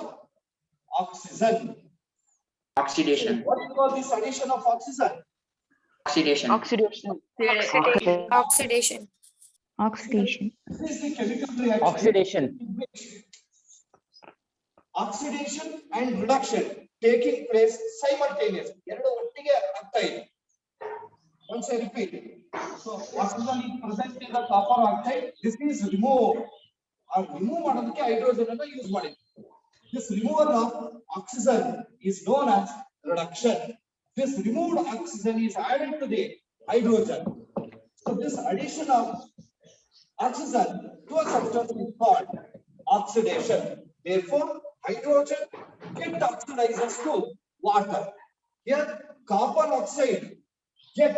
oxygen. Oxidation. What do you call this addition of oxygen? Oxidation. Oxidation. Oxidation. Oxidation. This is the chemical reaction. Oxidation. in which oxidation and reduction taking place simultaneously. ಎರಡು ಒಟ್ಟಿಗೆ ಆಗ್ತಾ ಇದೆ. Once I repeat. So oxygen is present in the copper oxide. This is removed. Or remove ಮಾಡೋದಕ್ಕೆ hydrogen ಅನ್ನು use ಮಾಡಿದ್ವಿ. This removal of oxygen is known as reduction. This removed oxygen is added to the hydrogen. So this addition of oxygen to a substance is called oxidation. Therefore, hydrogen get oxidizes to water. Here, copper oxide get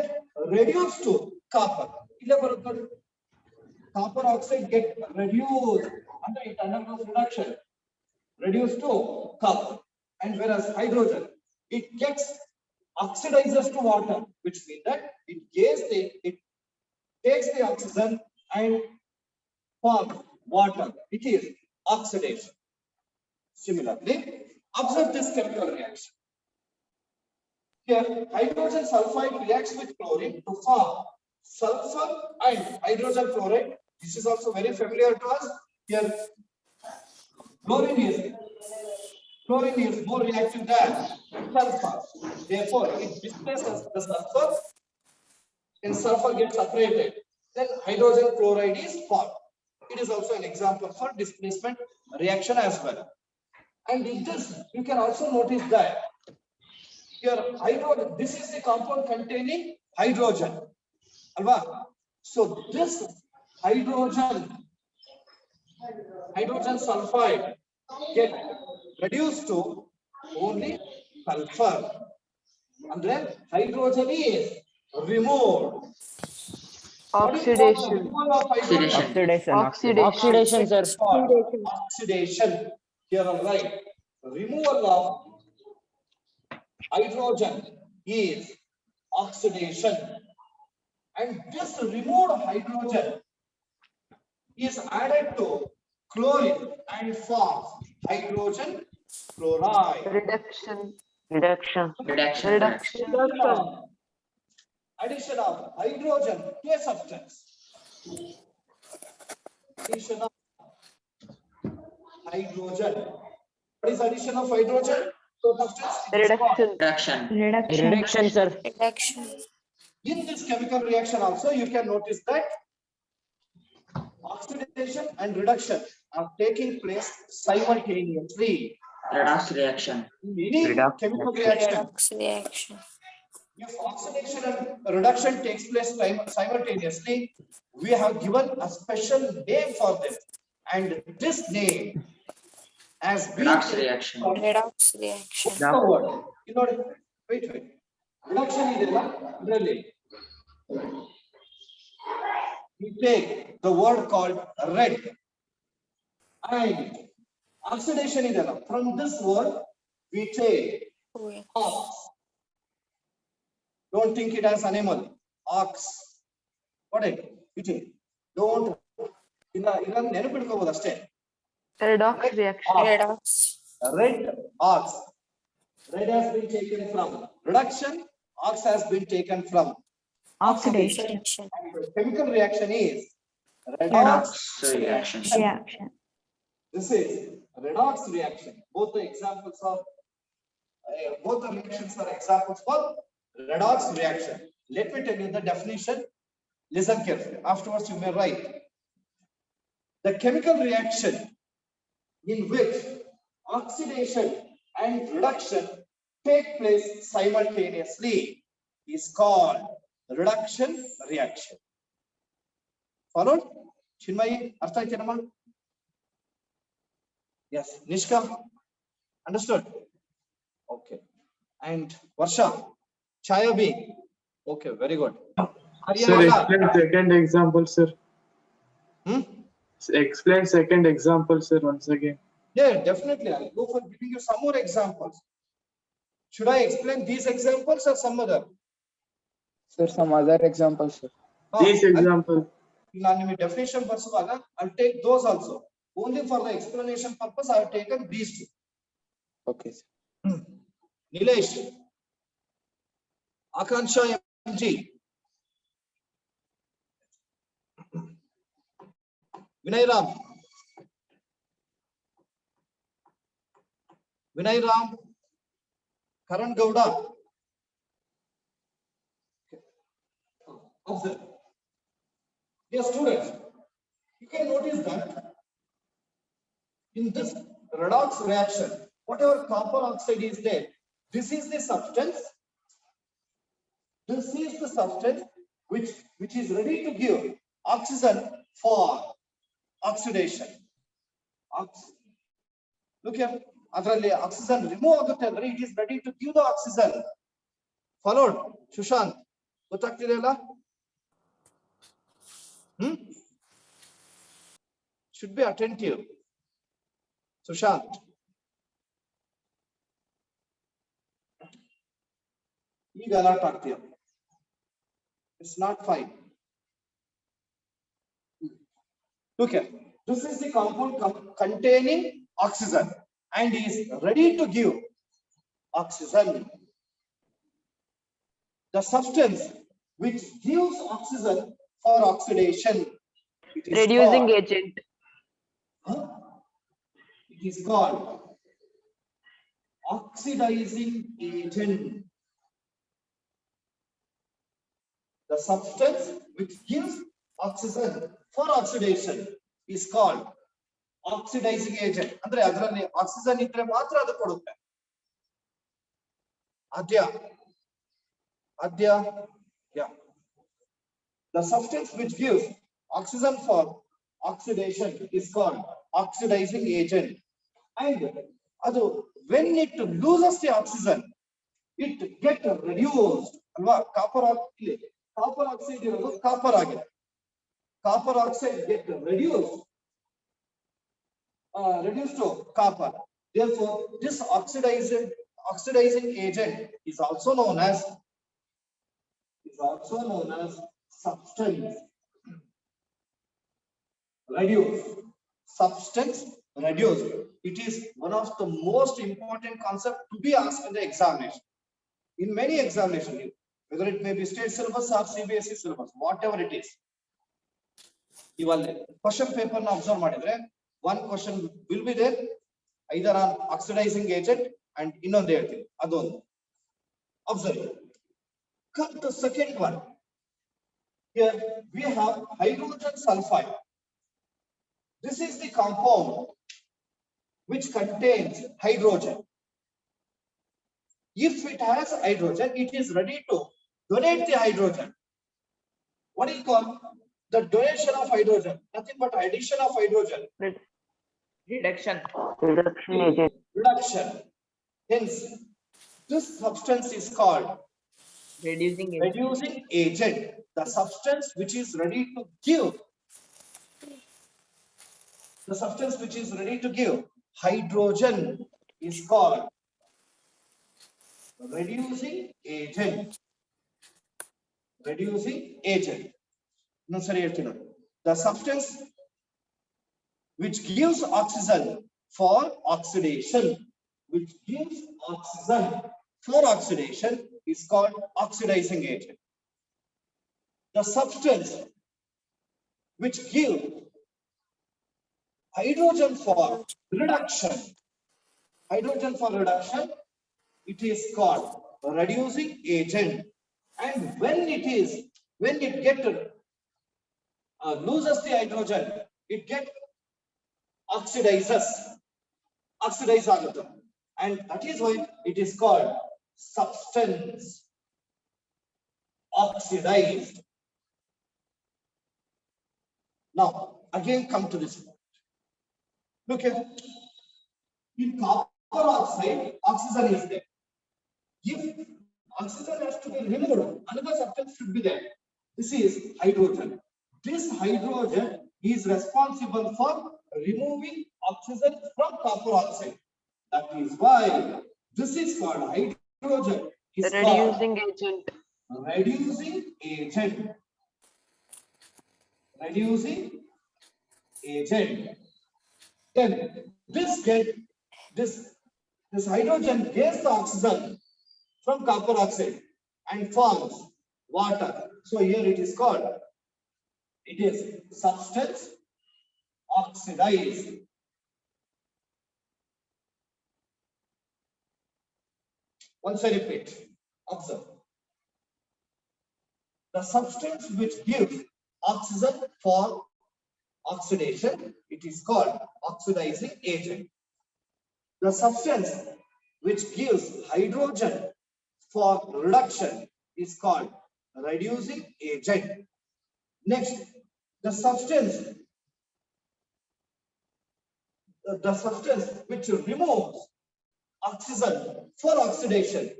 reduced to copper. Copper oxide get reduced under it undergoes reduction. Reduced to copper, and whereas hydrogen it gets oxidizes to water, which means that it takes the oxygen and forms water. It is oxidation. Similarly, observe this chemical reaction. Here, hydrogen sulfide reacts with chlorine to form sulfur and hydrogen chloride. This is also very familiar to us. Here, chlorine is more reactive than sulfur. Therefore, it displaces the sulfur and sulfur gets separated. Then hydrogen chloride is formed. It is also an example for displacement reaction as well. And in this, you can also notice that here hydrogen, this is the compound containing hydrogen. Alva? So this hydrogen sulfide get reduced to only sulfur, and then hydrogen is removed. Oxidation. Oxidation. Oxidation. Oxidation, sir. Oxidation. Here I write removal of hydrogen is oxidation, and this removed hydrogen is added to chlorine and forms hydrogen chloride. Reduction. Reduction. Addition of hydrogen to a substance. Addition of hydrogen. What is addition of hydrogen to a substance? It is called Reduction. Reduction, sir. Reduction. In this chemical reaction also, you can notice that oxidation and reduction are taking place simultaneously. Redox reaction. In any chemical reaction, Redox reaction. If oxidation and reduction takes place simultaneously, we have given a special name for them, and this name has been Redox reaction. Redox reaction. the word. You know, wait. Reduction is we take the word called red, and oxidation is from this word we take Oh, yeah. ox. Don't think it as animal. Ox. What it is? Don't. Redox reaction. Redox. Red ox. Red has been taken from reduction. Ox has been taken from oxidation. Reaction. And the chemical reaction is redox Redox reaction. Reaction. This is redox reaction. Both the examples of both the reactions are examples for redox reaction. Let me tell you the definition. Listen carefully. Afterwards, you may write. The chemical reaction in which oxidation and reduction take place simultaneously is called reduction reaction. Followed? Chinmayi, artha aitanamma? Yes. Nishka? Understood? Okay. And Varsha? Chaya B? Okay, very good. Sir, explain second example, sir. Explain second example, sir, once again. Yeah, definitely. I'll go for giving you some more examples. Should I explain these examples or some other? Sir, some other examples, sir. This example. Definition I'll take those also. Only for the explanation purpose, I have taken these two. Okay, sir. Nilesh, Akansha MG, Vinay Ram, Karan Gowda. Observe. Dear students, you can notice that in this redox reaction, whatever copper oxide is there, this is the substance. This is the substance which is ready to give oxygen for oxidation. Look here, adರಲ್ಲಿ oxygen remove ಆಗುತ್ತೆ ಅಂದ್ರೆ it is ready to give the oxygen. Followed, Sushant, ಗೊತ್ತಾಗ್ತಿದೆಯಲ್ಲ? Should be attentive. Sushant. ಈಗ alert ಆಗ್ತೀಯ. It's not fine. Look here. This is the compound containing oxygen and is ready to give oxygen. The substance which gives oxygen for oxidation. It is Reducing called, agent. It is called oxidizing agent. The substance which gives oxygen for oxidation is called oxidizing agent. Andre adralli oxygen idre matra adu kodutte. Adya, yeah. The substance which gives oxygen for oxidation is called oxidizing agent. And adu when it loses the oxygen, it gets reduced. Alva copper oxide irodu copper agide. Copper oxide gets reduced to copper. Therefore, this oxidizing agent is also known as substance reduced. Substance reduced. It is one of the most important concepts to be asked in the examination. In many examinations, whether it may be state syllabus or CBSE syllabus, whatever it is. Question paper na observe madidre, one question will be there either on oxidizing agent and innondu ಹೇಳ್ತೀನಿ ಅದೊಂದು observe. Come to second one. Here we have hydrogen sulfide. This is the compound which contains hydrogen. If it has hydrogen, it is ready to donate the hydrogen. What is called the donation of hydrogen? Nothing but addition of hydrogen. Reduction. Reduction agent. Reduction. Hence, this substance is called Reducing agent. reducing agent. The substance which is ready to give. The substance which is ready to give hydrogen is called reducing agent. Reducing agent. No, sorry, the substance which gives oxygen for oxidation, which gives oxygen for oxidation is called oxidizing agent. The substance which gives hydrogen for reduction, it is called reducing agent. And when it get loses the hydrogen, it get oxidize agutte. And that is why it is called substance oxidized. Now again come to this point. Look here. In copper oxide, oxygen is there. If oxygen has to be removed, another substance should be there. This is hydrogen. This hydrogen is responsible for removing oxygen from copper oxide. That is why this is called hydrogen. Is Reducing agent. reducing agent. Reducing agent. Then this hydrogen gets the oxygen from copper oxide and forms water. So here it is called, it is substance oxidized. Once I repeat, observe. The substance which gives oxygen for oxidation, it is called oxidizing agent. The substance which gives hydrogen for reduction is called reducing agent. Next, the substance which removes oxygen for oxidation,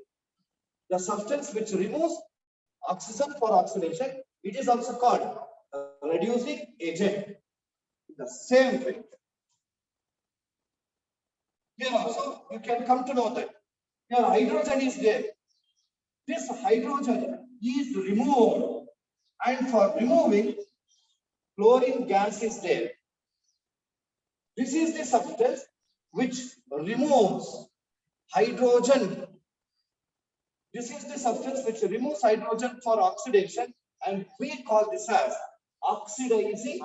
the substance which removes oxygen for oxidation, it is also called reducing agent. The same way. Here also you can come to know that here hydrogen is there. This hydrogen is removed, and for removing, chlorine gas is there. This is the substance which removes hydrogen. This is the substance which removes hydrogen for oxidation, and we call this as oxidizing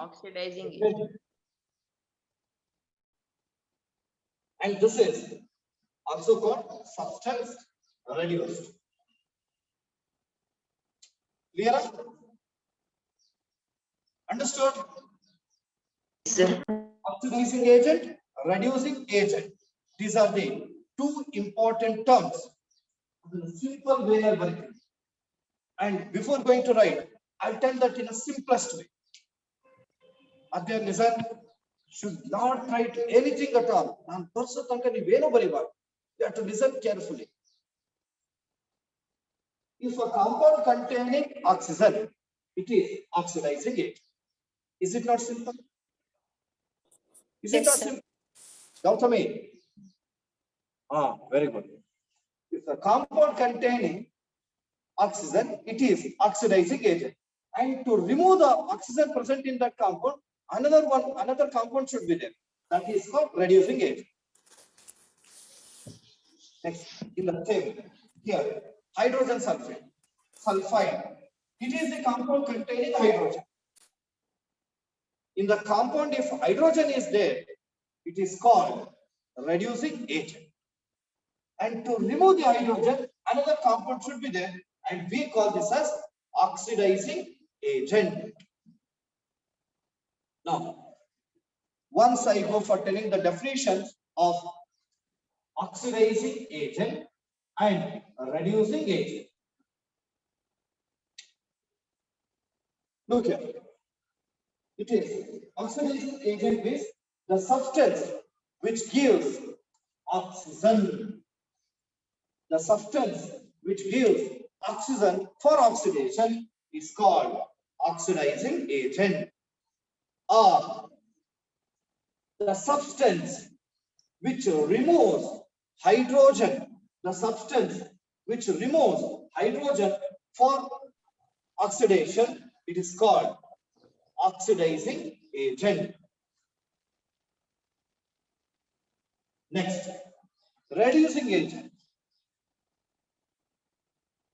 agent. And this is also called substance reduced. Clear? Understood? Oxidizing agent, reducing agent. These are the two important terms. The simple way of working. And before going to write, I'll tell that in a simplest way. Adhyay listen, should not write anything at all. You have to listen carefully. If a compound containing oxygen, it is oxidizing agent. Is it not simple? Is it Yes, not sir. simple? Gautami. Very good. If a compound containing oxygen, it is oxidizing agent. And to remove the oxygen present in that compound, another compound should be there. That is called reducing agent. Next, in the same here, hydrogen sulfide. It is the compound containing hydrogen. In the compound, if hydrogen is there, it is called reducing agent. And to remove the hydrogen, another compound should be there, and we call this as oxidizing agent. Now, once I go for telling the definitions of oxidizing agent, and reducing agent. Look here. It is oxidizing agent is the substance which gives oxygen. The substance which gives oxygen for oxidation is called oxidizing agent. Or the substance which removes hydrogen. The substance which removes hydrogen for oxidation, it is called oxidizing agent. Next, reducing agent.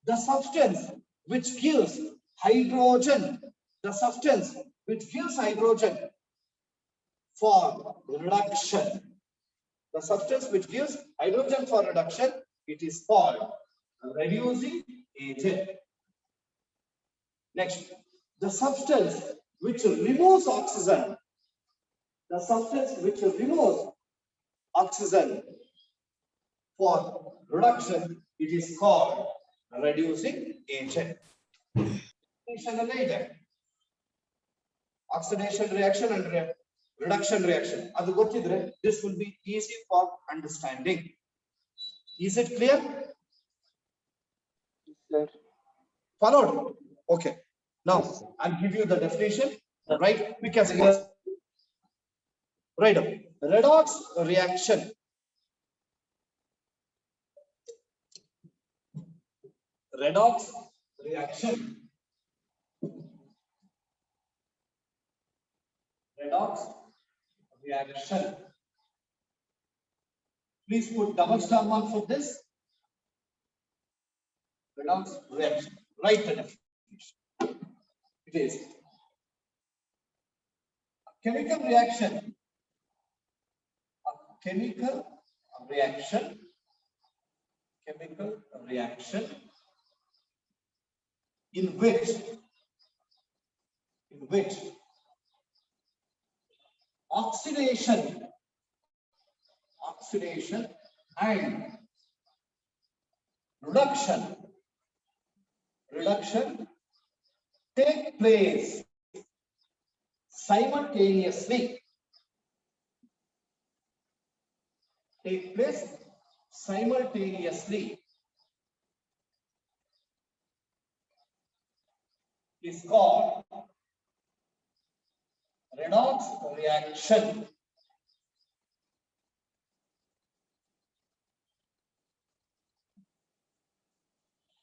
The substance which gives hydrogen, the substance which gives hydrogen for reduction. The substance which gives hydrogen for reduction, it is called reducing agent. Next, the substance which removes oxygen. The substance which removes oxygen for reduction, it is called reducing agent. Oxidation reaction and reduction reaction. This will be easy for understanding. Is it clear? Sir. Followed? Okay. Now I'll give you the definition. Right? Because right up. Redox reaction. Redox reaction. Redox reaction. Please put double star mark for this. Redox reaction. Write the definition. It is a chemical reaction. A chemical reaction. Chemical reaction in which oxidation and reduction take place simultaneously. Is called redox reaction.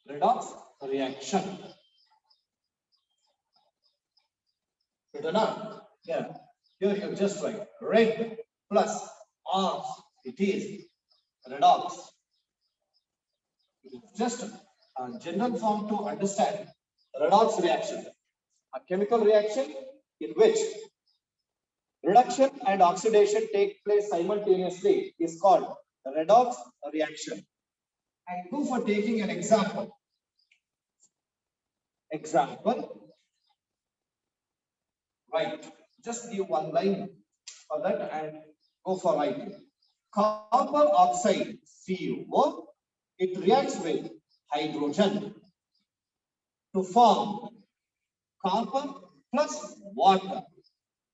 Redox reaction. Better not? Yeah. Here you just write red plus R. It is redox. It is just a general form to understand redox reaction. A chemical reaction in which reduction and oxidation take place simultaneously is called redox reaction. I go for taking an example. Right. Just give one line for that and go for writing. Copper oxide, CuO, it reacts with hydrogen to form copper plus water.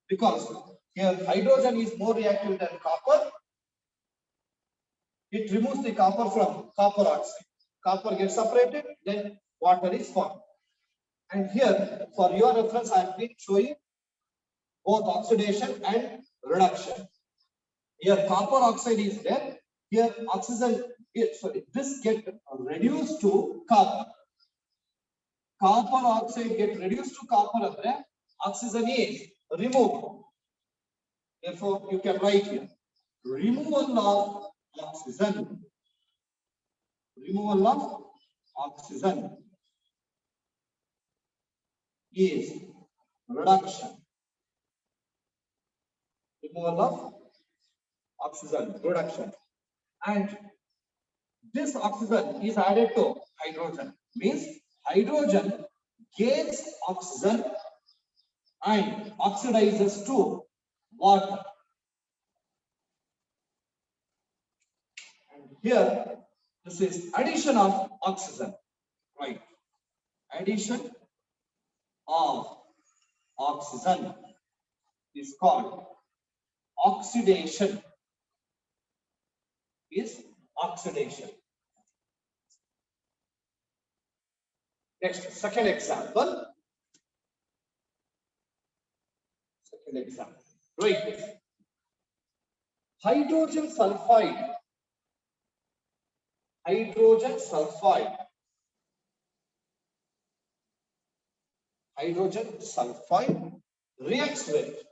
Because here hydrogen is more reactive than copper. It removes the copper from copper oxide. Copper gets separated, then water is formed. And here, for your reference, I have been showing both oxidation and reduction. Here, copper oxide is there. Here, oxygen, this gets reduced to copper. Copper oxide gets reduced to copper, oxygen is removed. Therefore, you can write here removal of oxygen. Removal of oxygen is reduction. Removal of oxygen, reduction. And this oxygen is added to hydrogen. Means hydrogen gains oxygen and oxidizes to water. And here This is addition of oxygen, right? Addition of oxygen is called oxidation. Is oxidation. Next, second example. Second example. Right. Hydrogen sulfide. Hydrogen sulfide. Hydrogen sulfide reacts with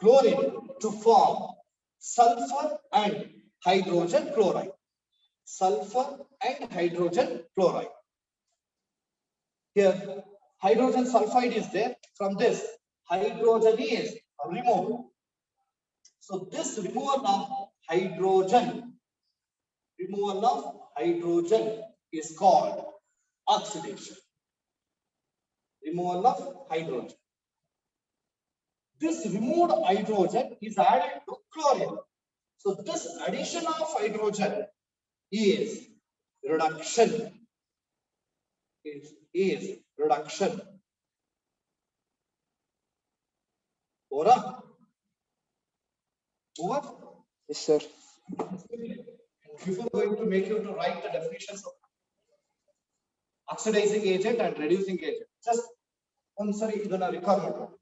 chlorine to form sulfur and hydrogen chloride. Sulfur and hydrogen chloride. Here, hydrogen sulfide is there. From this, hydrogen is removed. So this removal of hydrogen is called oxidation. Removal of hydrogen. This removed hydrogen is added to chlorine. So this addition of hydrogen is reduction. Is reduction. Over? Yes, sir. Before going to make you to write the definitions of oxidizing agent and reducing agent, just one sorry, you're gonna recall.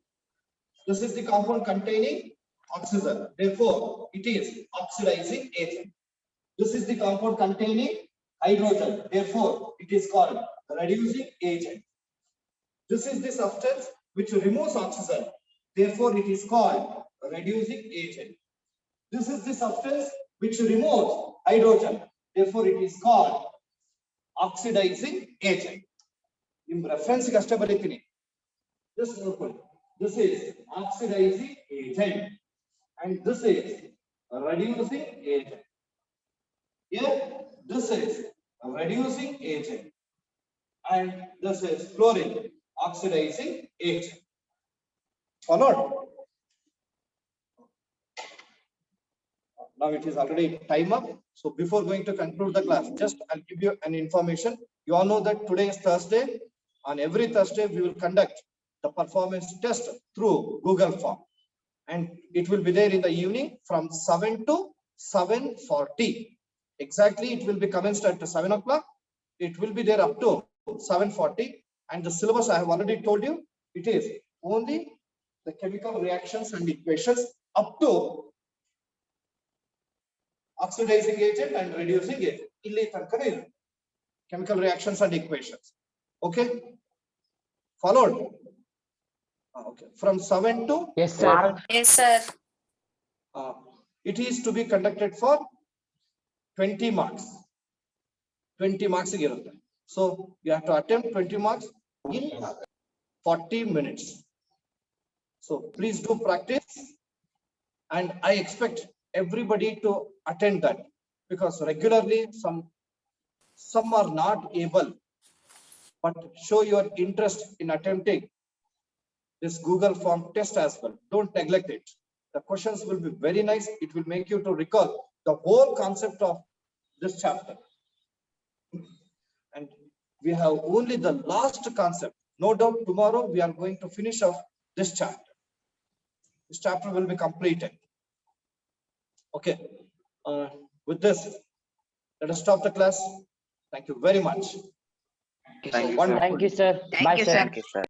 This is the compound containing oxygen. Therefore, it is oxidizing agent. This is the compound containing hydrogen. Therefore, it is called reducing agent. This is the substance which removes oxygen. Therefore, it is called reducing agent. This is the substance which removes hydrogen. Therefore, it is called oxidizing agent. In reference, this is oxidizing agent, and this is reducing agent. Here, this is reducing agent, and this is chlorine, oxidizing agent. Followed? Now it is already time up. So before going to conclude the class, just I'll give you an information. You all know that today is Thursday. On every Thursday, we will conduct the performance test through Google Form. And it will be there in the evening from 7 to 7:40. Exactly, it will be commenced at 7 o'clock. It will be there up to 7:40. And the syllabus I have already told you, it is only the chemical reactions and equations up to oxidizing agent and reducing agent. Chemical reactions and equations. Okay? Followed? Okay. From 7 to Yes, sir. Yes, sir. it is to be conducted for 20 marks. 20 marks. So you have to attempt 20 marks in 40 minutes. So please do practice. And I expect everybody to attend that, because regularly some are not able, but show your interest in attempting this Google Form test as well. Don't neglect it. The questions will be very nice. It will make you to recall the whole concept of this chapter. And we have only the last concept. No doubt tomorrow we are going to finish off this chapter. This chapter will be completed. Okay. With this, let us stop the class. Thank you very much. Thank you, Wonderful. Thank you, sir. Thank Bye, you, sir. sir. Thank you, sir.